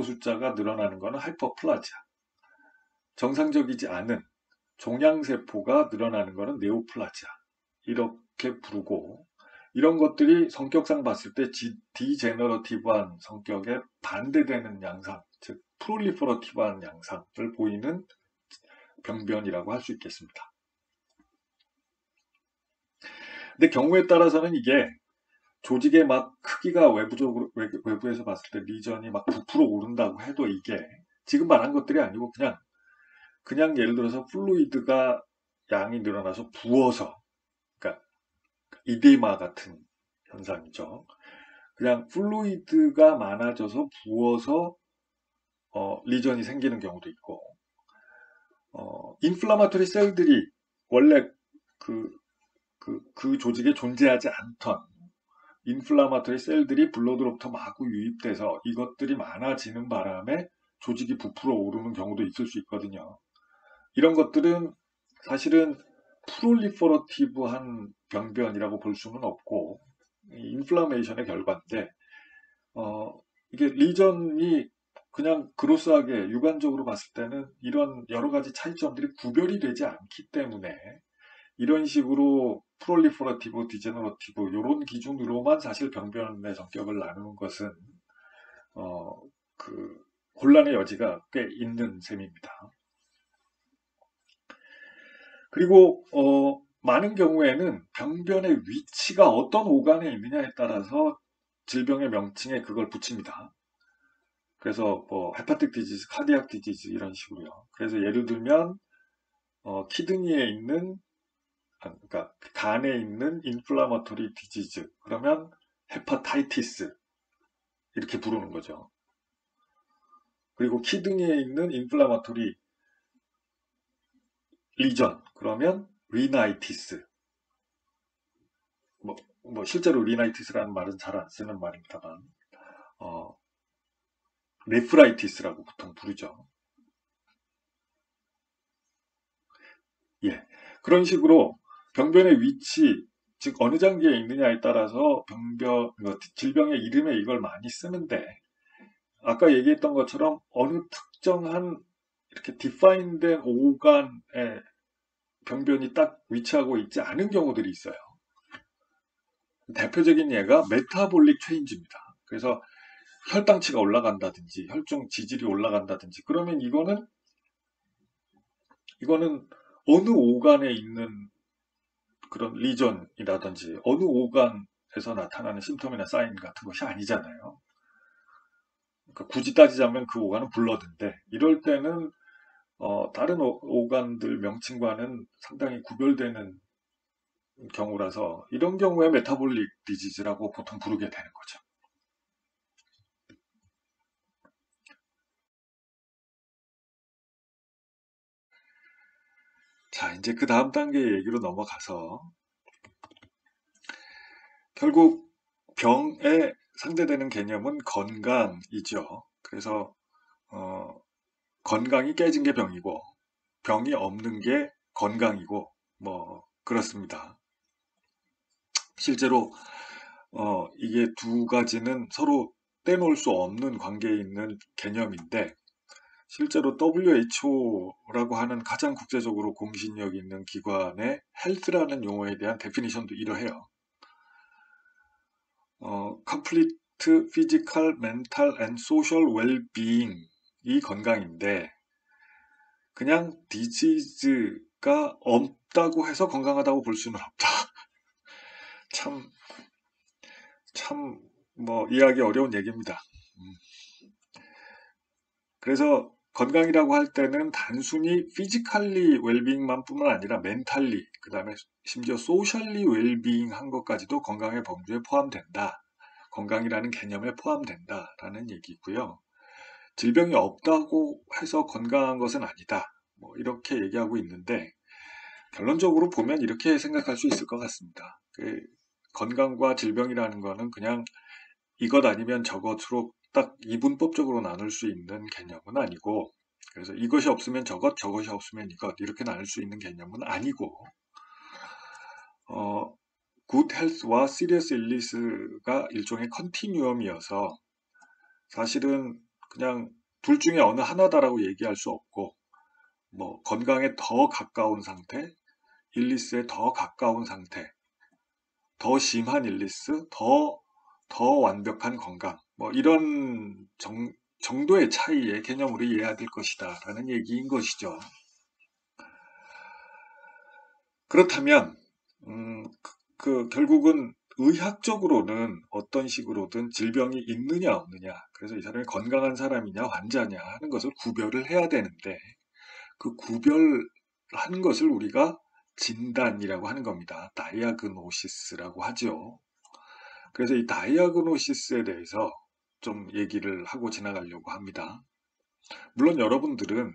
숫자가 늘어나는 거는 하이퍼플라지아. 정상적이지 않은 종양세포가 늘어나는 거는 네오플라지아. 이렇게 부르고 이런 것들이 성격상 봤을 때 디제너러티브한 성격에 반대되는 양상, 즉 프롤리퍼러티브한 양상을 보이는 병변이라고 할 수 있겠습니다. 근데 경우에 따라서는 이게 조직의 막 크기가 외부에서 봤을 때 리전이 막 부풀어 오른다고 해도 이게 지금 말한 것들이 아니고 그냥 예를 들어서 플루이드가 양이 늘어나서 부어서, 그러니까 이데마 같은 현상이죠. 그냥 플루이드가 많아져서 부어서 리전이 생기는 경우도 있고, 인플라마토리 셀들이 원래 그 조직에 존재하지 않던 인플라마토리 셀들이 블러드로부터 마구 유입돼서 이것들이 많아지는 바람에 조직이 부풀어 오르는 경우도 있을 수 있거든요. 이런 것들은 사실은 프롤리퍼러티브한 병변이라고 볼 수는 없고 인플라메이션의 결과인데 이게 리전이 그냥 그로스하게 육안적으로 봤을 때는 이런 여러 가지 차이점들이 구별이 되지 않기 때문에 이런 식으로 프롤리퍼러티브, 디제너러티브 이런 기준으로만 사실 병변의 성격을 나누는 것은 그 혼란의 여지가 꽤 있는 셈입니다. 그리고 많은 경우에는 병변의 위치가 어떤 오간에 있느냐에 따라서 질병의 명칭에 그걸 붙입니다. 그래서 뭐 헤파틱 디지즈, 카디악 디지즈 이런 식으로요. 그래서 예를 들면 키드니에 있는 그러니까 간에 있는 인플라마토리 디지즈 그러면 헤파타이티스 이렇게 부르는 거죠. 그리고 키드니에 있는 인플라마토리 리전, 그러면 리나이티스. 실제로 리나이티스라는 말은 잘 안 쓰는 말입니다만, 어, 네프라이티스라고 보통 부르죠. 예. 그런 식으로 병변의 위치, 즉 어느 단계에 있느냐에 따라서 질병의 이름에 이걸 많이 쓰는데, 아까 얘기했던 것처럼 어느 특정한 이렇게 디파인된 오간에 병변이 딱 위치하고 있지 않은 경우들이 있어요. 대표적인 예가 메타볼릭 체인지입니다. 그래서 혈당치가 올라간다든지 혈중 지질이 올라간다든지 그러면 이거는 어느 오간에 있는 그런 리전이라든지 어느 오간에서 나타나는 심텀이나 사인 같은 것이 아니잖아요. 그러니까 굳이 따지자면 그 오간은 블러드인데 이럴 때는 다른 오간들 명칭과는 상당히 구별되는 경우라서 이런 경우에 메타볼릭 디지즈라고 보통 부르게 되는 거죠. 자, 이제 그 다음 단계 얘기로 넘어가서 결국 병에 상대되는 개념은 건강이죠. 그래서 어, 건강이 깨진 게 병이고 병이 없는 게 건강이고 그렇습니다. 실제로 이게 두 가지는 서로 떼놓을 수 없는 관계에 있는 개념인데 실제로 WHO라고 하는 가장 국제적으로 공신력 있는 기관의 헬스라는 용어에 대한 데피니션도 이러해요. Complete Physical, Mental and Social Well-being이 건강인데 그냥 disease가 없다고 해서 건강하다고 볼 수는 없다. 참, 이해하기 어려운 얘기입니다. 그래서 건강이라고 할 때는 단순히 physically well-being만 뿐만 아니라 mentally, 그 다음에 심지어 socially well-being 한 것까지도 건강의 범주에 포함된다. 건강이라는 개념에 포함된다라는 얘기고요. 질병이 없다고 해서 건강한 것은 아니다. 이렇게 얘기하고 있는데 결론적으로 보면 이렇게 생각할 수 있을 것 같습니다. 건강과 질병이라는 거는 그냥 이것 아니면 저것으로 딱 이분법적으로 나눌 수 있는 개념은 아니고 그래서 이것이 없으면 저것, 저것이 없으면 이것 이렇게 나눌 수 있는 개념은 아니고 good health와 serious illness가 일종의 컨티뉴엄이어서 사실은 그냥 둘 중에 어느 하나다라고 얘기할 수 없고 건강에 더 가까운 상태, 일리스에 더 가까운 상태, 더 심한 일리스, 더 완벽한 건강, 이런 정도의 차이의 개념으로 이해해야 될 것이다 라는 얘기인 것이죠. 그렇다면 결국은 의학적으로는 어떤 식으로든 질병이 있느냐 없느냐, 그래서 이 사람이 건강한 사람이냐 환자냐 하는 것을 구별을 해야 되는데 그 구별한 것을 우리가 진단이라고 하는 겁니다. 다이아그노시스라고 하죠. 그래서 이 다이아그노시스에 대해서 좀 얘기를 하고 지나가려고 합니다. 물론 여러분들은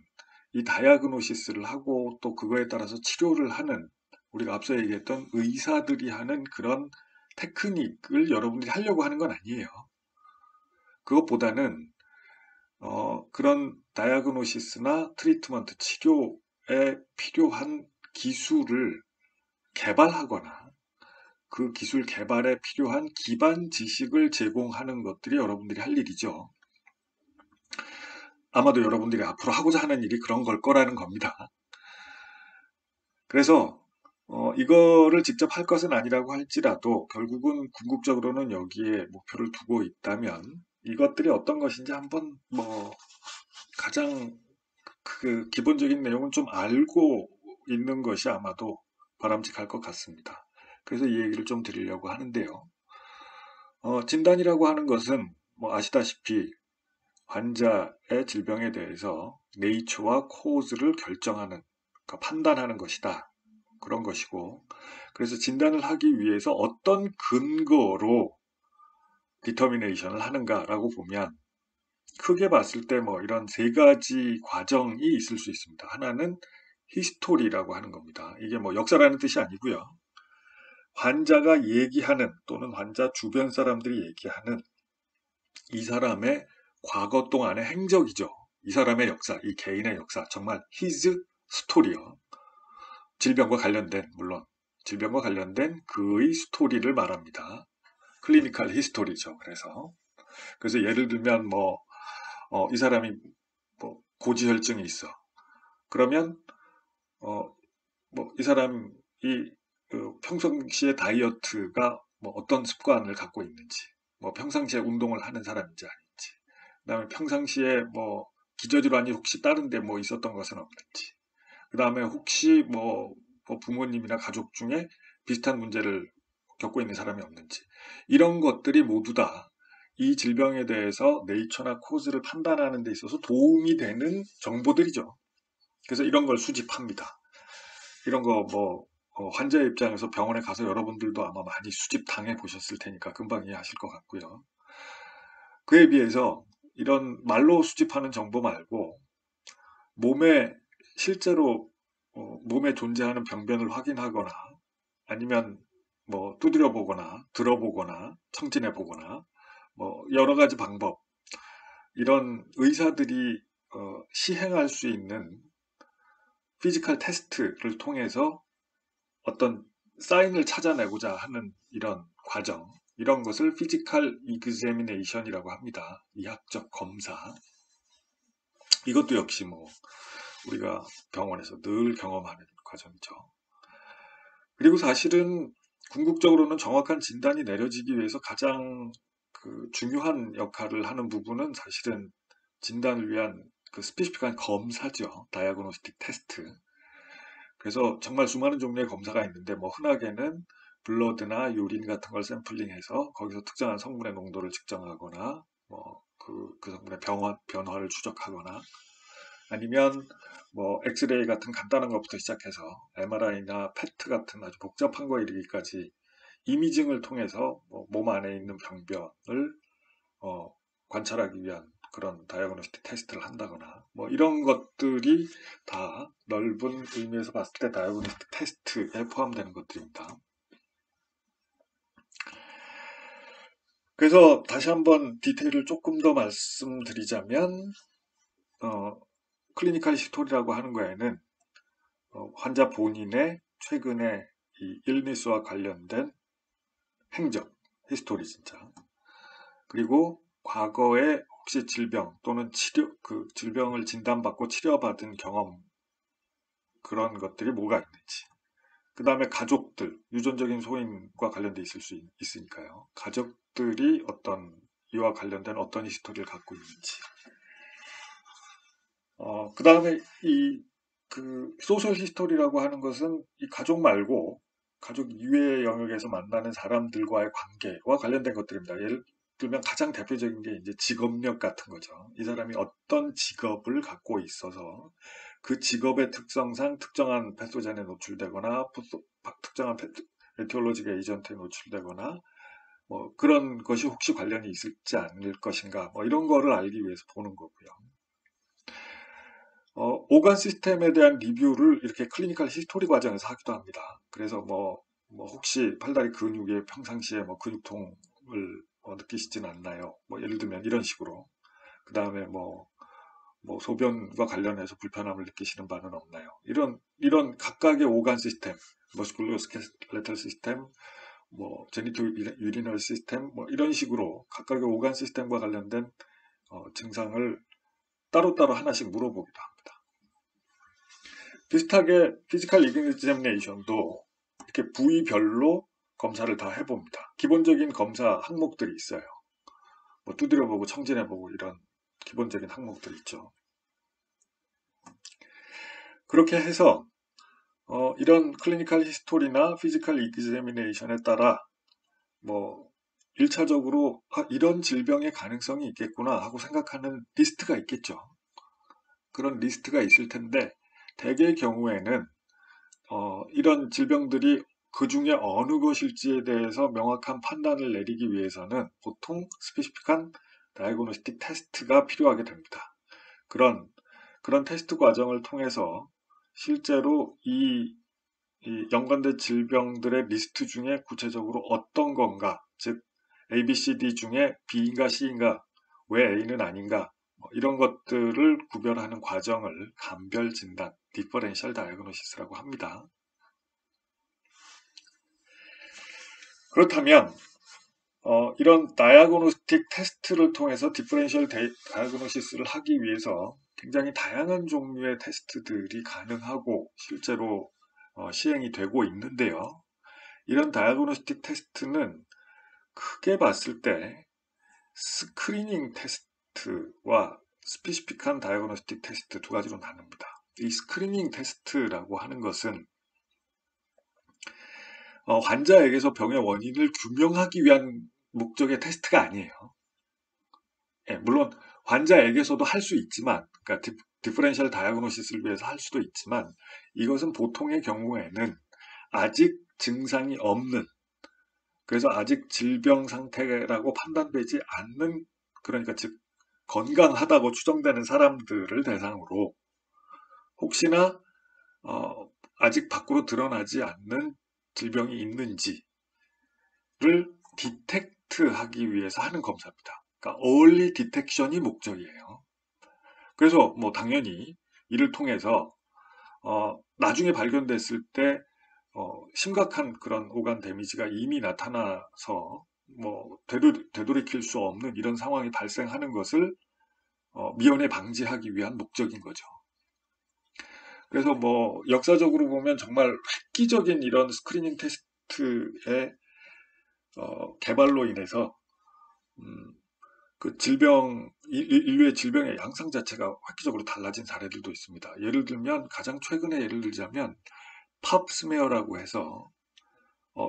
이 다이아그노시스를 하고 또 그거에 따라서 치료를 하는 우리가 앞서 얘기했던 의사들이 하는 그런 테크닉을 여러분들이 하려고 하는 건 아니에요. 그것보다는 그런 다이아그노시스나 트리트먼트 치료에 필요한 기술을 개발하거나 그 기술 개발에 필요한 기반 지식을 제공하는 것들이 여러분들이 할 일이죠. 아마도 여러분들이 앞으로 하고자 하는 일이 그런 걸 거라는 겁니다. 그래서 이거를 직접 할 것은 아니라고 할지라도 결국은 궁극적으로는 여기에 목표를 두고 있다면 이것들이 어떤 것인지 한번 가장 그 기본적인 내용은 좀 알고 있는 것이 아마도 바람직할 것 같습니다. 그래서 이 얘기를 좀 드리려고 하는데요. 진단이라고 하는 것은 아시다시피 환자의 질병에 대해서 네이처와 코즈를 결정하는, 그러니까 판단하는 것이다. 그런 것이고, 그래서 진단을 하기 위해서 어떤 근거로 디터미네이션을 하는가라고 보면 크게 봤을 때 뭐 이런 세 가지 과정이 있을 수 있습니다. 하나는 히스토리라고 하는 겁니다. 이게 뭐 역사라는 뜻이 아니고요. 환자가 얘기하는 또는 환자 주변 사람들이 얘기하는 이 사람의 과거 동안의 행적이죠. 이 사람의 역사, 이 개인의 역사, 정말 his 스토리요. 질병과 관련된, 물론 질병과 관련된 그의 스토리를 말합니다. 클리니컬 히스토리죠. 그래서 예를 들면 이 사람이 뭐 고지혈증이 있어. 그러면 이 사람이 평상시에 다이어트가 뭐 어떤 습관을 갖고 있는지, 뭐 평상시에 운동을 하는 사람인지 아닌지, 그다음에 평상시에 뭐 기저질환이 혹시 다른데 뭐 있었던 것은 없는지, 그다음에 혹시 뭐 부모님이나 가족 중에 비슷한 문제를 겪고 있는 사람이 없는지, 이런 것들이 모두 다 이 질병에 대해서 네이처나 코즈를 판단하는 데 있어서 도움이 되는 정보들이죠. 그래서 이런 걸 수집합니다. 이런 거 환자의 입장에서 병원에 가서 여러분들도 아마 많이 수집 당해 보셨을 테니까 금방 이해하실 것 같고요. 그에 비해서 이런 말로 수집하는 정보 말고 몸에 실제로 몸에 존재하는 병변을 확인하거나 아니면 뭐 두드려 보거나 들어보거나 청진해 보거나 뭐 여러 가지 방법, 이런 의사들이 시행할 수 있는 피지컬 테스트를 통해서 어떤 사인을 찾아내고자 하는 이런 과정, 이런 것을 피지컬 이그제미네이션이라고 합니다. 의학적 검사. 이것도 역시 뭐 우리가 병원에서 늘 경험하는 과정이죠. 그리고 사실은 궁극적으로는 정확한 진단이 내려지기 위해서 가장 중요한 역할을 하는 부분은 사실은 진단을 위한 스페시픽한 검사죠. 다이아그노스틱 테스트. 그래서 정말 수많은 종류의 검사가 있는데 뭐 흔하게는 블러드나 유린 같은 걸 샘플링해서 거기서 특정한 성분의 농도를 측정하거나 그 성분의 변화를 추적하거나 아니면 뭐 엑스레이 같은 간단한 것부터 시작해서 MRI나 페트 같은 아주 복잡한 거 이르기까지 이미징을 통해서 몸 안에 있는 병변을 관찰하기 위한 그런 다이아그노스틱 테스트를 한다거나 뭐 이런 것들이 다 넓은 의미에서 봤을 때 다이아그노스틱 테스트에 포함되는 것들입니다. 그래서 다시 한번 디테일을 조금 더 말씀드리자면 클리니컬 히스토리라고 하는 거에는 환자 본인의 최근의 이 일니스와 관련된 행적, 히스토리 진짜. 그리고 과거에 혹시 질병 또는 질병을 진단받고 치료받은 경험, 그런 것들이 뭐가 있는지. 그 다음에 가족들, 유전적인 소인과 관련돼 있을 수 있으니까요. 가족들이 이와 관련된 어떤 히스토리를 갖고 있는지. 그 다음에 소셜 히스토리라고 하는 것은 이 가족 말고 가족 이외의 영역에서 만나는 사람들과의 관계와 관련된 것들입니다. 예를 들면 가장 대표적인 게 이제 직업력 같은 거죠. 이 사람이 어떤 직업을 갖고 있어서 그 직업의 특성상 특정한 패소젠에 노출되거나 특정한 에티올로직 에이전트에 노출되거나 뭐 그런 것이 혹시 관련이 있을지 않을 것인가 뭐 이런 거를 알기 위해서 보는 거고요. 오간 시스템에 대한 리뷰를 이렇게 클리니컬 히스토리 과정에서 하기도 합니다. 그래서 혹시 팔다리 근육에 평상시에 근육통을 느끼시진 않나요? 뭐 예를 들면 이런 식으로. 그 다음에 소변과 관련해서 불편함을 느끼시는 바는 없나요? 이런 각각의 오간 시스템, 머스쿨로스켈레탈 시스템, 제니토 유리널 시스템, 이런 식으로 각각의 오간 시스템과 관련된 증상을 따로따로 하나씩 물어보기도 합니다. 비슷하게 피지컬 이그제미네이션도 이렇게 부위별로 검사를 다 해봅니다. 기본적인 검사 항목들이 있어요. 두드려보고 청진해보고 이런 기본적인 항목들 있죠. 그렇게 해서 이런 클리니컬 히스토리나 피지컬 이그제미네이션에 따라 1차적으로 이런 질병의 가능성이 있겠구나 하고 생각하는 리스트가 있겠죠. 그런 리스트가 있을 텐데 대개의 경우에는 이런 질병들이 그 중에 어느 것일지에 대해서 명확한 판단을 내리기 위해서는 보통 스페시픽한 다이아그노스틱 테스트가 필요하게 됩니다. 그런 테스트 과정을 통해서 실제로 이 연관된 질병들의 리스트 중에 구체적으로 어떤 건가, 즉 A, B, C, D 중에 B인가 C인가, 왜 A는 아닌가, 이런 것들을 구별하는 과정을 감별 진단, 디퍼렌셜 다이아그노시스라고 합니다. 그렇다면 이런 다이아그노스틱 테스트를 통해서 디퍼렌셜 다이아그노시스를 하기 위해서 굉장히 다양한 종류의 테스트들이 가능하고 실제로 시행이 되고 있는데요. 이런 다이아그노스틱 테스트는 크게 봤을 때 스크리닝 테스트와 스페시픽한 다이아그노스틱 테스트 두 가지로 나눕니다. 이 스크리닝 테스트라고 하는 것은 환자에게서 병의 원인을 규명하기 위한 목적의 테스트가 아니에요. 예, 물론 환자에게서도 할 수 있지만, 그러니까 디퍼렌셜 다이아그노시스를 위해서 할 수도 있지만, 이것은 보통의 경우에는 아직 증상이 없는, 그래서 아직 질병 상태라고 판단되지 않는, 그러니까 즉 건강하다고 추정되는 사람들을 대상으로 혹시나 아직 밖으로 드러나지 않는 질병이 있는지를 디텍트하기 위해서 하는 검사입니다. 그러니까 early detection이 목적이에요. 그래서 뭐 당연히 이를 통해서 나중에 발견됐을 때 심각한 그런 오간 데미지가 이미 나타나서 뭐 되돌이킬 수 없는 이런 상황이 발생하는 것을 미연에 방지하기 위한 목적인 거죠. 그래서 뭐 역사적으로 보면 정말 획기적인 이런 스크리닝 테스트의 개발로 인해서 그 인류의 질병의 양상 자체가 획기적으로 달라진 사례들도 있습니다. 예를 들면 가장 최근에 예를 들자면 팝스메어라고 해서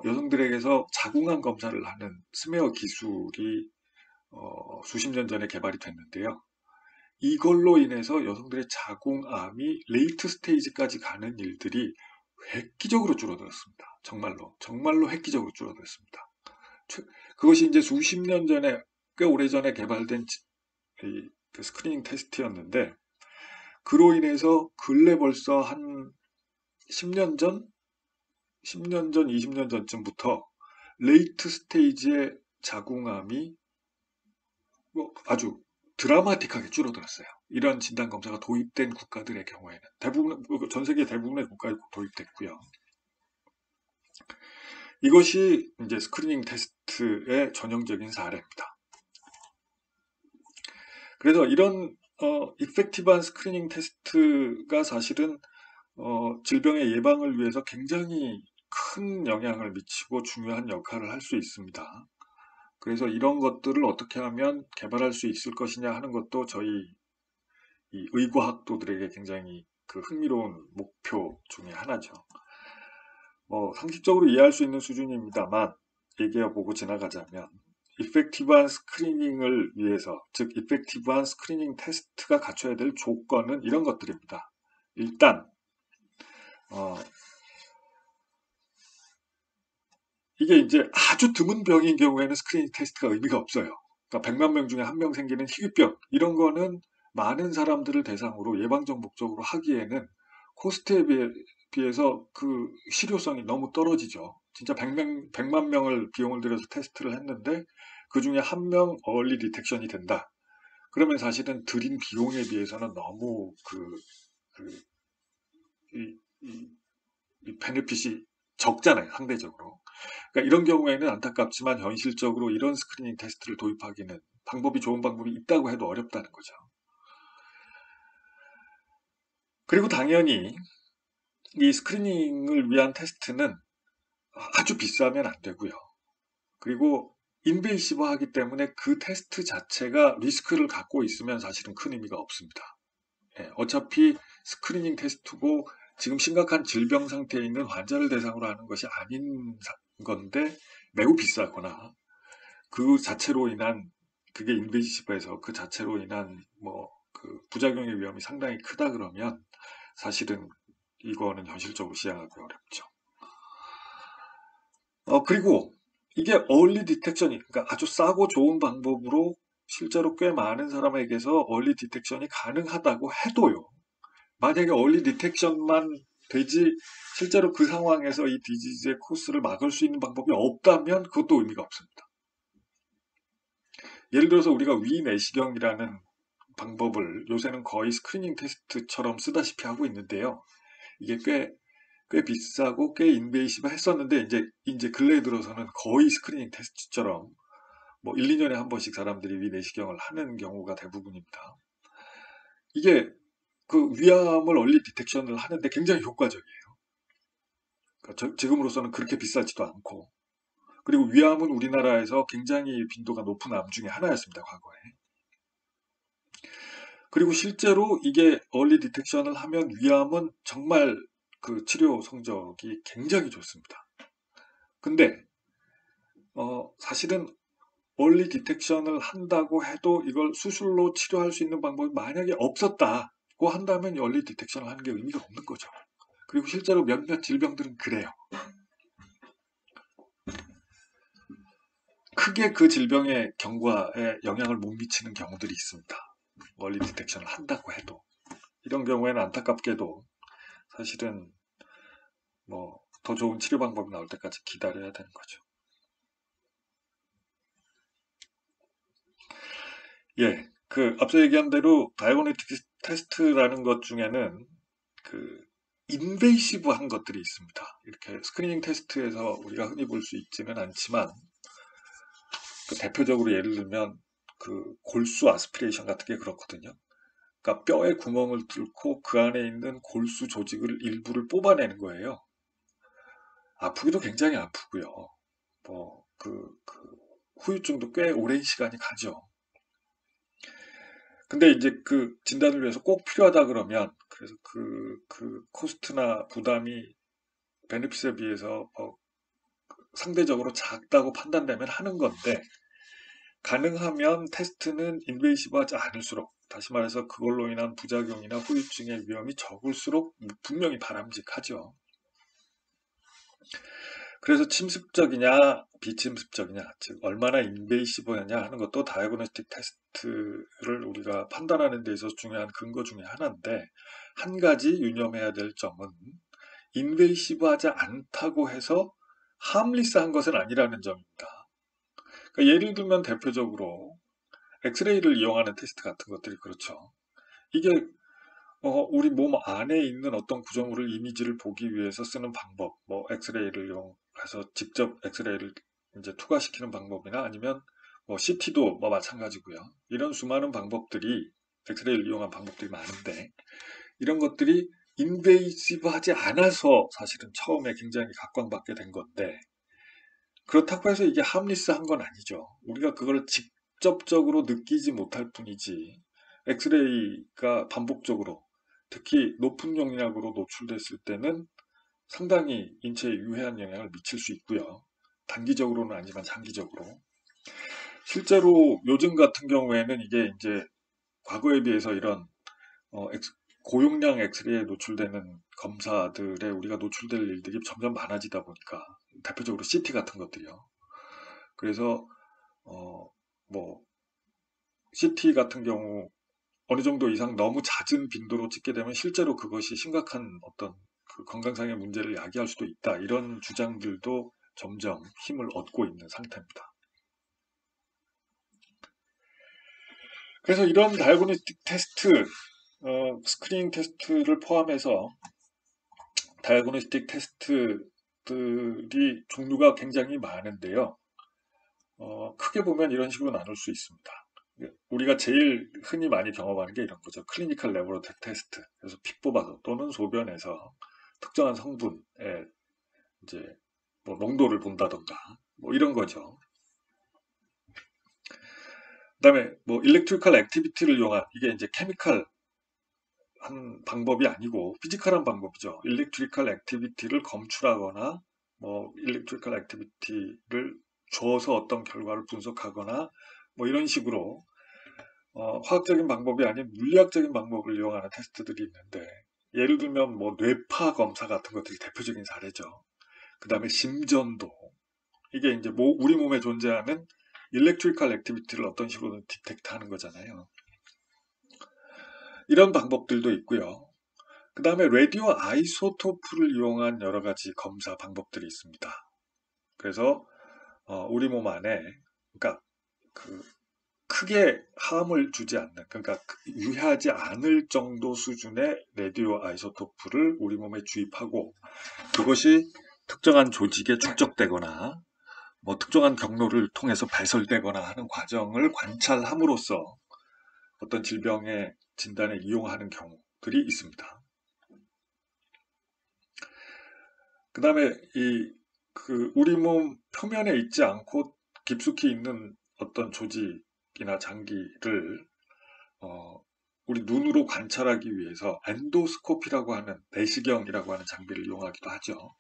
여성들에게서 자궁암 검사를 하는 스메어 기술이 수십 년 전에 개발이 됐는데요. 이걸로 인해서 여성들의 자궁암이 레이트 스테이지까지 가는 일들이 획기적으로 줄어들었습니다. 정말로 획기적으로 줄어들었습니다. 그것이 이제 수십 년 전에, 꽤 오래전에 개발된 그 스크리닝 테스트였는데, 그로 인해서 근래 벌써 한 10년 전, 20년 전쯤부터 레이트 스테이지의 자궁암이 아주 드라마틱하게 줄어들었어요. 이런 진단 검사가 도입된 국가들의 경우에는 전 세계 대부분의 국가에 도입됐고요. 이것이 이제 스크리닝 테스트의 전형적인 사례입니다. 그래서 이런 이펙티브한 스크리닝 테스트가 사실은 질병의 예방을 위해서 굉장히 큰 영향을 미치고 중요한 역할을 할 수 있습니다. 그래서 이런 것들을 어떻게 하면 개발할 수 있을 것이냐 하는 것도 저희 이 의과학도들에게 굉장히 그 흥미로운 목표 중에 하나죠. 상식적으로 이해할 수 있는 수준입니다만 얘기해보고 지나가자면 이펙티브한 스크리닝을 위해서, 즉 이펙티브한 스크리닝 테스트가 갖춰야 될 조건은 이런 것들입니다. 일단 이게 이제 아주 드문 병인 경우에는 스크리닝 테스트가 의미가 없어요. 그러니까 100만 명 중에 1명 생기는 희귀병, 이런 거는 많은 사람들을 대상으로 예방적 목적으로 하기에는 코스트에 비해서 그 실효성이 너무 떨어지죠. 진짜 100만 명을 비용을 들여서 테스트를 했는데 그 중에 1명 얼리 디텍션이 된다. 그러면 사실은 들인 비용에 비해서는 너무 이 베네핏이 적잖아요, 상대적으로. 그러니까 이런 경우에는 안타깝지만 현실적으로 이런 스크리닝 테스트를 도입하기는 좋은 방법이 있다고 해도 어렵다는 거죠. 그리고 당연히 이 스크리닝을 위한 테스트는 아주 비싸면 안 되고요. 그리고 인베이시브하기 때문에 그 테스트 자체가 리스크를 갖고 있으면 사실은 큰 의미가 없습니다. 어차피 스크리닝 테스트고 지금 심각한 질병 상태에 있는 환자를 대상으로 하는 것이 아닌 건데 매우 비싸거나 그 자체로 인한, 그게 인베이시브해서 그 자체로 인한 그 부작용의 위험이 상당히 크다 그러면 사실은 이거는 현실적으로 시행하기 어렵죠. 그리고 이게 early detection이, 그러니까 아주 싸고 좋은 방법으로 실제로 꽤 많은 사람에게서 얼리 디텍션이 가능하다고 해도요. 만약에 얼리 디텍션만 되지 실제로 그 상황에서 이 디지즈의 코스를 막을 수 있는 방법이 없다면 그것도 의미가 없습니다. 예를 들어서 우리가 위내시경이라는 방법을 요새는 거의 스크리닝 테스트처럼 쓰다시피 하고 있는데요. 이게 꽤 비싸고 꽤 인베이시브 했었는데 이제 근래에 들어서는 거의 스크리닝 테스트처럼 뭐 1, 2년에 한 번씩 사람들이 위내시경을 하는 경우가 대부분입니다. 이게 그 위암을 얼리 디텍션을 하는데 굉장히 효과적이에요. 그러니까 지금으로서는 그렇게 비싸지도 않고, 그리고 위암은 우리나라에서 굉장히 빈도가 높은 암 중에 하나였습니다, 과거에. 그리고 실제로 이게 얼리 디텍션을 하면 위암은 정말 그 치료 성적이 굉장히 좋습니다. 근데 사실은 얼리 디텍션을 한다고 해도 이걸 수술로 치료할 수 있는 방법이 만약에 없었다고 한다면 얼리 디텍션을 하는 게 의미가 없는 거죠. 그리고 실제로 몇몇 질병들은 그래요. 크게 그 질병의 경과에 영향을 못 미치는 경우들이 있습니다. 얼리 디텍션을 한다고 해도. 이런 경우에는 안타깝게도 사실은 뭐 더 좋은 치료 방법이 나올 때까지 기다려야 되는 거죠. 예, 그 앞서 얘기한 대로 다이어그노스틱 테스트라는 것 중에는 그 인베이시브한 것들이 있습니다. 이렇게 스크리닝 테스트에서 우리가 흔히 볼 수 있지는 않지만 그 대표적으로 예를 들면 그 골수 아스피레이션 같은 게 그렇거든요. 그러니까 뼈에 구멍을 뚫고 그 안에 있는 골수 조직을 일부를 뽑아내는 거예요. 아프기도 굉장히 아프고요. 그 후유증도 꽤 오랜 시간이 가죠. 근데 이제 그 진단을 위해서 꼭 필요하다 그러면 그래서 그 코스트나 부담이 베네핏에 비해서 상대적으로 작다고 판단되면 하는 건데 가능하면 테스트는 인베이시브하지 않을수록 다시 말해서 그걸로 인한 부작용이나 후유증의 위험이 적을수록 분명히 바람직하죠. 그래서 침습적이냐 비침습적이냐 즉 얼마나 인베이시브하냐 하는 것도 다이어그노스틱 테스트를 우리가 판단하는 데 있어서 중요한 근거 중에 하나인데 한 가지 유념해야 될 점은 인베이시브하지 않다고 해서 함리스한 것은 아니라는 점입니다. 그러니까 예를 들면 대표적으로 엑스레이를 이용하는 테스트 같은 것들이 그렇죠. 이게 우리 몸 안에 있는 어떤 구조물을 이미지를 보기 위해서 쓰는 방법, 뭐 엑스레이를 이용해서 직접 엑스레이를 이제 투과시키는 방법이나 아니면 뭐 CT도 뭐 마찬가지고요. 이런 수많은 방법들이 엑스레이를 이용한 방법들이 많은데 이런 것들이 인베이시브하지 않아서 사실은 처음에 굉장히 각광받게 된 건데 그렇다고 해서 이게 함리스한 건 아니죠. 우리가 그걸 직접적으로 느끼지 못할 뿐이지 엑스레이가 반복적으로 특히 높은 용량으로 노출됐을 때는 상당히 인체에 유해한 영향을 미칠 수 있고요. 단기적으로는 아니지만 장기적으로. 실제로 요즘 같은 경우에는 이게 이제 과거에 비해서 이런 고용량 엑스레이에 노출되는 검사들에 우리가 노출될 일들이 점점 많아지다 보니까 대표적으로 CT 같은 것들이요. 그래서 뭐 CT 같은 경우 어느 정도 이상 너무 잦은 빈도로 찍게 되면 실제로 그것이 심각한 어떤 그 건강상의 문제를 야기할 수도 있다. 이런 주장들도 점점 힘을 얻고 있는 상태입니다. 그래서 이런 다이어그노스틱 테스트, 스크리닝 테스트를 포함해서 다이어그노스틱 테스트들이 종류가 굉장히 많은데요. 크게 보면 이런 식으로 나눌 수 있습니다. 우리가 제일 흔히 많이 경험하는 게 이런 거죠. 클리니컬 레보레토리 테스트. 그래서 피 뽑아서 또는 소변에서 특정한 성분의 이제 뭐 농도를 본다던가 뭐 이런 거죠. 그다음에 뭐 일렉트리컬 액티비티를 이용한 이게 이제 케미컬 한 방법이 아니고 피지컬한 방법이죠. 일렉트리컬 액티비티를 검출하거나 뭐 일렉트리컬 액티비티를 줘서 어떤 결과를 분석하거나 뭐 이런 식으로 화학적인 방법이 아닌 물리학적인 방법을 이용하는 테스트들이 있는데 예를 들면 뭐 뇌파 검사 같은 것들이 대표적인 사례죠. 그 다음에 심전도 이게 이제 우리 몸에 존재하는 일렉트리컬 액티비티를 어떤 식으로든 디텍트 하는 거잖아요. 이런 방법들도 있고요. 그 다음에 라디오 아이소토프를 이용한 여러 가지 검사 방법들이 있습니다. 그래서 우리 몸 안에, 그러니까 그 크게 하음을 주지 않는, 그러니까 유해하지 않을 정도 수준의 라디오 아이소토프를 우리 몸에 주입하고, 그것이 특정한 조직에 축적되거나 뭐 특정한 경로를 통해서 배설되거나 하는 과정을 관찰함으로써 어떤 질병의 진단에 이용하는 경우들이 있습니다. 그 다음에 우리 몸 표면에 있지 않고 깊숙이 있는 어떤 조직이나 장기를 우리 눈으로 관찰하기 위해서 엔도스코피라고 하는 내시경이라고 하는 장비를 이용하기도 하죠.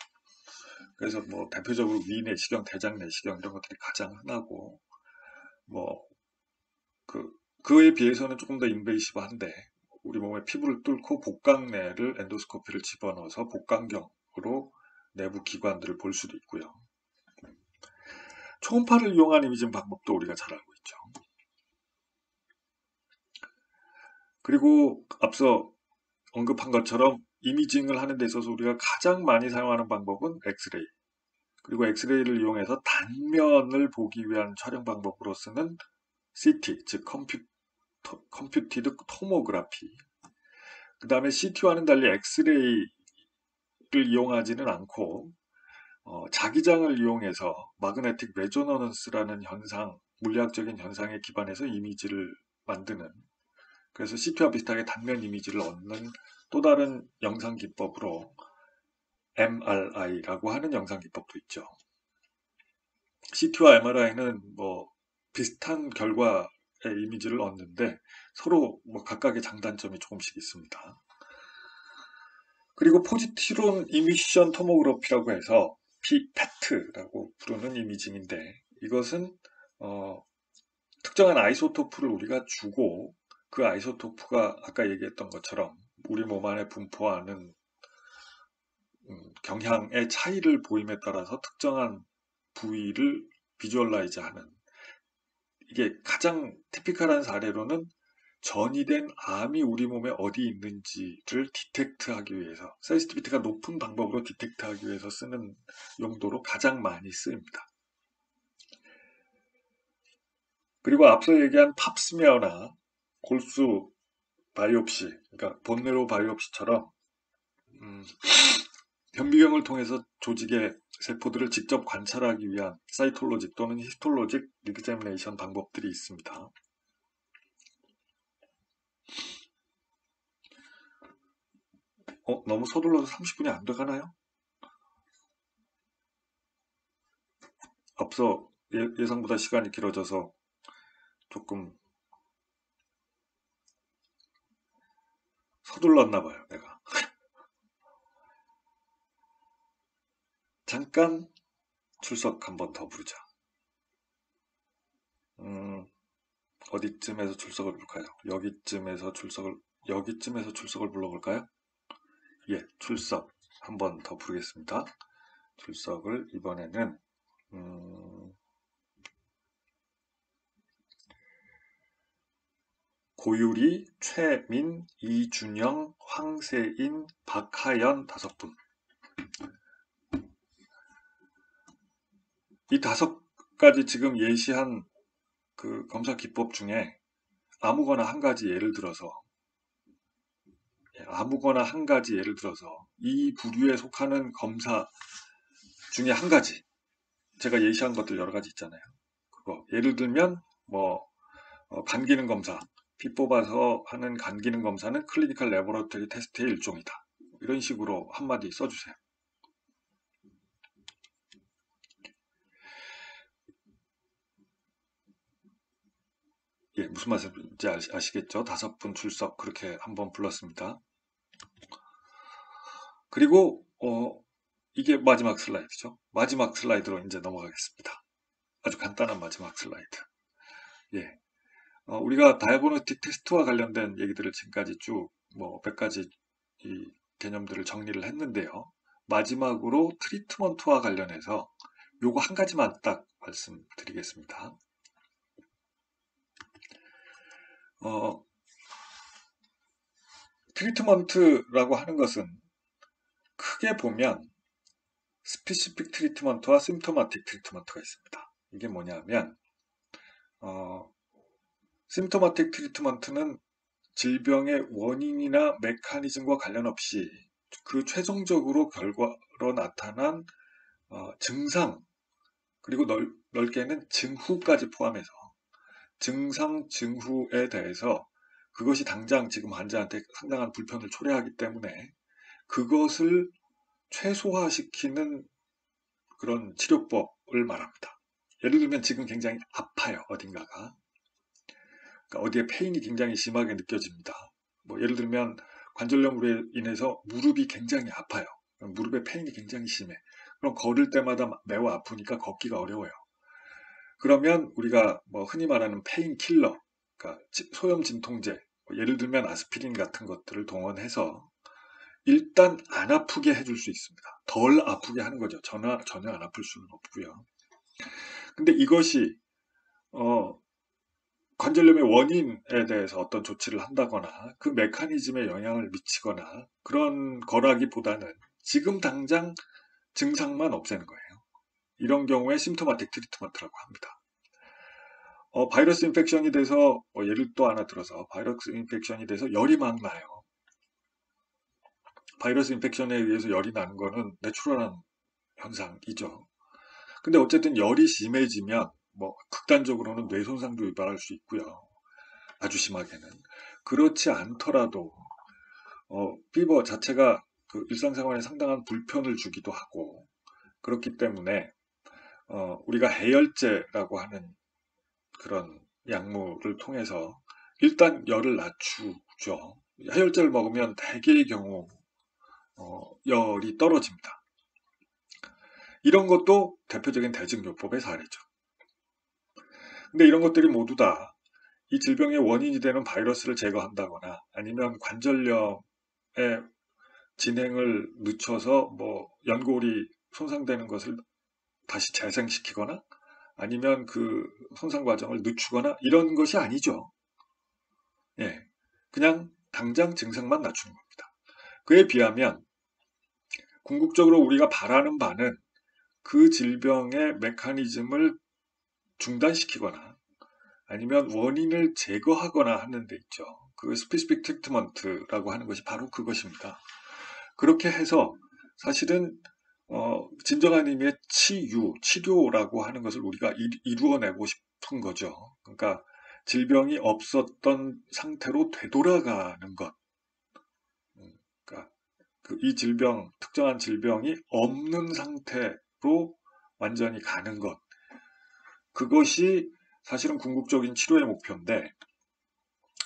그래서 뭐 대표적으로 위 내시경, 대장 내시경 이런 것들이 가장 흔하고, 뭐 그에 비해서는 조금 더 인베이시브한데, 우리 몸의 피부를 뚫고 복강내를 엔도스코피를 집어넣어서 복강경으로 내부 기관들을 볼 수도 있고요. 초음파를 이용한 이미징 방법도 우리가 잘 알고 있죠. 그리고 앞서 언급한 것처럼 이미징을 하는 데 있어서 우리가 가장 많이 사용하는 방법은 엑스레이. 그리고 엑스레이를 이용해서 단면을 보기 위한 촬영 방법으로서는 CT, 즉 컴퓨티드 토모그래피. 그 다음에 CT와는 달리 엑스레이를 이용하지는 않고 자기장을 이용해서 마그네틱 레조너넌스라는 현상, 물리학적인 현상에 기반해서 이미지를 만드는, 그래서 CT와 비슷하게 단면 이미지를 얻는 또 다른 영상 기법으로 MRI라고 하는 영상 기법도 있죠. CT와 MRI는 뭐 비슷한 결과의 이미지를 얻는데 서로 뭐 각각의 장단점이 조금씩 있습니다. 그리고 포지트론 이미션 토모그래피라고 해서 PET라고 부르는 이미징인데, 이것은 특정한 아이소토프를 우리가 주고 그 아이소토프가 아까 얘기했던 것처럼 우리 몸 안에 분포하는 경향의 차이를 보임에 따라서 특정한 부위를 비주얼라이즈하는, 이게 가장 티피컬한 사례로는 전이된 암이 우리 몸에 어디 있는지를 디텍트하기 위해서, 센시티비티가 높은 방법으로 디텍트하기 위해서 쓰는 용도로 가장 많이 쓰입니다. 그리고 앞서 얘기한 팝스미어나 골수 바이옵시, 그러니까 본네로 바이옵시처럼 현미경을 통해서 조직의 세포들을 직접 관찰하기 위한 사이톨로직 또는 히스톨로직 리그제미네이션 방법들이 있습니다. 너무 서둘러서 30분이 안 돼가나요? 앞서 예상보다 시간이 길어져서 조금 서둘렀나 봐요, 내가. 잠깐 출석 한번 더 부르자. 어디쯤에서 출석을 부를까요? 여기쯤에서 출석을 불러볼까요? 예, 출석 한번 더 부르겠습니다. 출석을 이번에는 고유리, 최민, 이준영, 황세인, 박하연 5분. 이 5가지 지금 예시한 그 검사 기법 중에 아무거나 한 가지 예를 들어서 이 부류에 속하는 검사 중에 한 가지, 제가 예시한 것들 여러 가지 있잖아요. 그거 예를 들면 뭐 간 기능 검사, 피 뽑아서 하는 간 기능 검사는 클리니컬 레보러토리 테스트의 일종이다. 이런 식으로 한마디 써주세요. 예, 무슨 말씀인지 아시겠죠? 5분 출석 그렇게 한번 불렀습니다. 그리고 이게 마지막 슬라이드죠. 마지막 슬라이드로 이제 넘어가겠습니다. 아주 간단한 마지막 슬라이드. 예, 우리가 다이아그노스틱 테스트와 관련된 얘기들을 지금까지 쭉 뭐 100가지 이 개념들을 정리를 했는데요. 마지막으로 트리트먼트와 관련해서 요거 한 가지만 딱 말씀드리겠습니다. 트리트먼트라고 하는 것은 크게 보면 스페시픽 트리트먼트와 심토마틱 트리트먼트가 있습니다. 이게 뭐냐면 심토마틱 트리트먼트는 질병의 원인이나 메커니즘과 관련 없이 그 최종적으로 결과로 나타난 증상, 그리고 넓게는 증후까지 포함해서 증상, 증후에 대해서 그것이 당장 지금 환자한테 상당한 불편을 초래하기 때문에 그것을 최소화시키는 그런 치료법을 말합니다. 예를 들면 지금 굉장히 아파요, 어딘가가. 그러니까 어디에 페인이 굉장히 심하게 느껴집니다. 뭐 예를 들면 관절염으로 인해서 무릎이 굉장히 아파요. 무릎에 페인이 굉장히 심해. 그럼 걸을 때마다 매우 아프니까 걷기가 어려워요. 그러면 우리가 뭐 흔히 말하는 페인킬러, 그러니까 소염 진통제, 뭐 예를 들면 아스피린 같은 것들을 동원해서 일단 안 아프게 해줄 수 있습니다. 덜 아프게 하는 거죠. 전혀 안 아플 수는 없고요. 근데 이것이 관절염의 원인에 대해서 어떤 조치를 한다거나 그 메커니즘에 영향을 미치거나 그런 거라기보다는 지금 당장 증상만 없애는 거예요. 이런 경우에 심토마틱 트리트먼트라고 합니다. 바이러스 인펙션이 돼서 예를 또 하나 들어서 바이러스 인펙션이 돼서 열이 막 나요. 바이러스 인펙션에 의해서 열이 나는 거는 내추럴한 현상이죠. 근데 어쨌든 열이 심해지면 뭐 극단적으로는 뇌 손상도 유발할 수 있고요. 아주 심하게는. 그렇지 않더라도 피버 자체가 그 일상생활에 상당한 불편을 주기도 하고 그렇기 때문에 우리가 해열제라고 하는 그런 약물을 통해서 일단 열을 낮추죠. 해열제를 먹으면 대개의 경우 열이 떨어집니다. 이런 것도 대표적인 대증요법의 사례죠. 근데 이런 것들이 모두 다 이 질병의 원인이 되는 바이러스를 제거한다거나 아니면 관절염의 진행을 늦춰서 뭐 연골이 손상되는 것을 다시 재생시키거나 아니면 그 손상 과정을 늦추거나 이런 것이 아니죠. 예, 그냥 당장 증상만 낮추는 겁니다. 그에 비하면 궁극적으로 우리가 바라는 바는 그 질병의 메커니즘을 중단시키거나 아니면 원인을 제거하거나 하는 데 있죠. 그 스페시픽 트리트먼트라고 하는 것이 바로 그것입니다. 그렇게 해서 사실은 진정한 의미의 치료라고 하는 것을 우리가 이루어내고 싶은 거죠. 그러니까 질병이 없었던 상태로 되돌아가는 것. 그러니까 이 질병, 특정한 질병이 없는 상태로 완전히 가는 것. 그것이 사실은 궁극적인 치료의 목표인데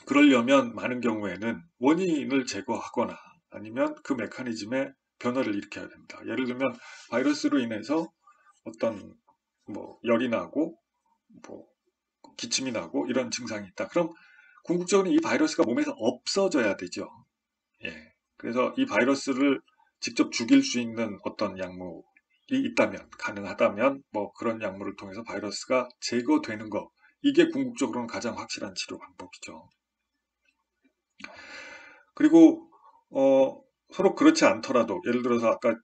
그러려면 많은 경우에는 원인을 제거하거나 아니면 그 메커니즘의 변화를 일으켜야 됩니다. 예를 들면 바이러스로 인해서 어떤 뭐 열이 나고 뭐 기침이 나고 이런 증상이 있다. 그럼 궁극적으로 이 바이러스가 몸에서 없어져야 되죠. 예. 그래서 이 바이러스를 직접 죽일 수 있는 어떤 약물이 있다면, 가능하다면 뭐 그런 약물을 통해서 바이러스가 제거되는 거. 이게 궁극적으로는 가장 확실한 치료 방법이죠. 그리고 서로 그렇지 않더라도 예를 들어서 아까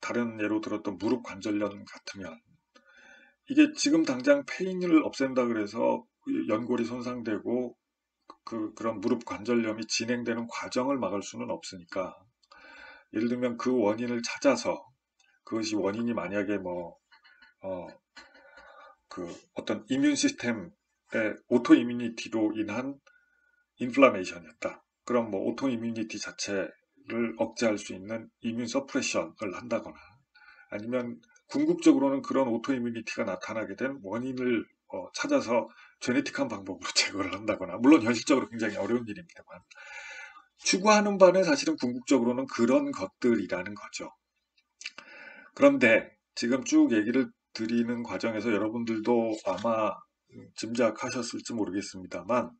다른 예로 들었던 무릎 관절염 같으면 이게 지금 당장 페인을 없앤다 그래서 연골이 손상되고 그런 무릎 관절염이 진행되는 과정을 막을 수는 없으니까 예를 들면 그 원인을 찾아서 그것이 원인이 만약에 그 어떤 이뮨 시스템의 오토 이뮤니티로 인한 인플라메이션이었다. 그럼 뭐 오토 이뮤니티 자체를 억제할 수 있는 이뮨 서프레션을 한다거나 아니면 궁극적으로는 그런 오토 이뮤니티가 나타나게 된 원인을 찾아서 제네틱한 방법으로 제거를 한다거나 물론 현실적으로 굉장히 어려운 일입니다만 추구하는 바는 사실은 궁극적으로는 그런 것들이라는 거죠. 그런데 지금 쭉 얘기를 드리는 과정에서 여러분들도 아마 짐작하셨을지 모르겠습니다만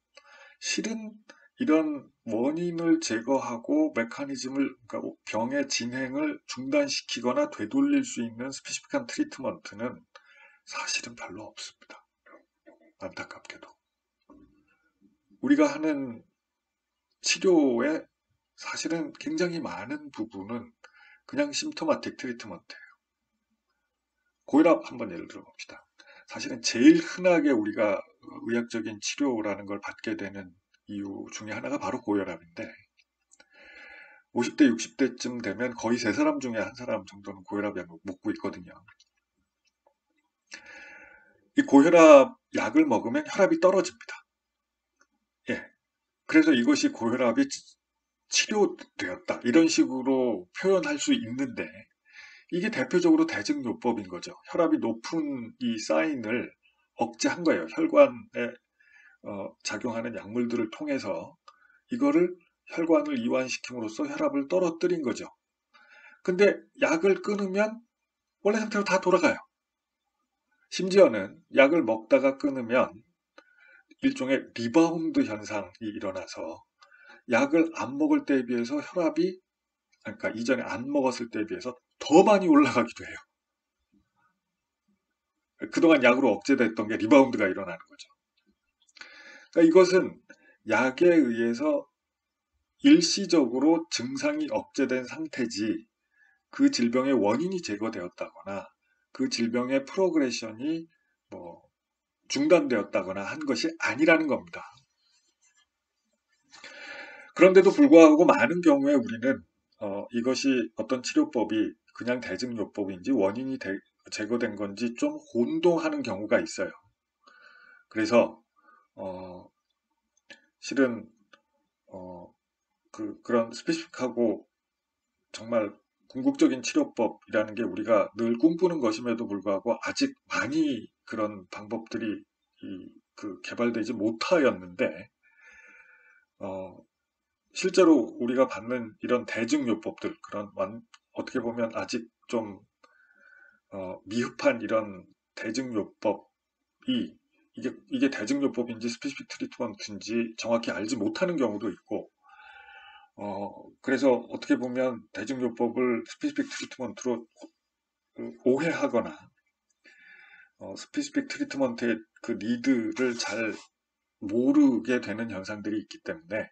실은 이런 원인을 제거하고 메커니즘을 그러니까 병의 진행을 중단시키거나 되돌릴 수 있는 스페시픽한 트리트먼트는 사실은 별로 없습니다. 안타깝게도. 우리가 하는 치료의 사실은 굉장히 많은 부분은 그냥 심토마틱 트리트먼트예요. 고혈압 한번 예를 들어 봅시다. 사실은 제일 흔하게 우리가 의학적인 치료라는 걸 받게 되는 이유 중에 하나가 바로 고혈압인데 50대, 60대쯤 되면 거의 3사람 중에 1사람 정도는 고혈압 약을 먹고 있거든요. 이 고혈압 약을 먹으면 혈압이 떨어집니다. 예. 그래서 이것이 고혈압이 치료되었다. 이런 식으로 표현할 수 있는데 이게 대표적으로 대증요법인 거죠. 혈압이 높은 이 사인을 억제한 거예요. 혈관에 작용하는 약물들을 통해서 이거를 혈관을 이완시킴으로써 혈압을 떨어뜨린 거죠. 근데 약을 끊으면 원래 상태로 다 돌아가요. 심지어는 약을 먹다가 끊으면 일종의 리바운드 현상이 일어나서 약을 안 먹을 때에 비해서 혈압이, 그러니까 이전에 안 먹었을 때에 비해서 더 많이 올라가기도 해요. 그동안 약으로 억제됐던 게 리바운드가 일어나는 거죠. 그러니까 이것은 약에 의해서 일시적으로 증상이 억제된 상태지 그 질병의 원인이 제거되었다거나 그 질병의 프로그레션이 뭐 중단되었다거나 한 것이 아니라는 겁니다. 그런데도 불구하고 많은 경우에 우리는 이것이 어떤 치료법이 그냥 대증요법인지 원인이 제거된 건지 좀 혼동하는 경우가 있어요. 그래서 실은 그런 스페시픽하고 정말 궁극적인 치료법이라는 게 우리가 늘 꿈꾸는 것임에도 불구하고 아직 많이 그런 방법들이 개발되지 못하였는데 실제로 우리가 받는 이런 대증요법들, 그런 어떻게 보면 아직 좀 미흡한 이런 대증요법이 이게 대증요법인지 스페시픽 트리트먼트인지 정확히 알지 못하는 경우도 있고 그래서 어떻게 보면 대증요법을 스페시픽 트리트먼트로 오해하거나 스페시픽 트리트먼트의 그 니드를 잘 모르게 되는 현상들이 있기 때문에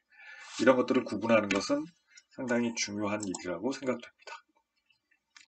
이런 것들을 구분하는 것은 상당히 중요한 일이라고 생각됩니다.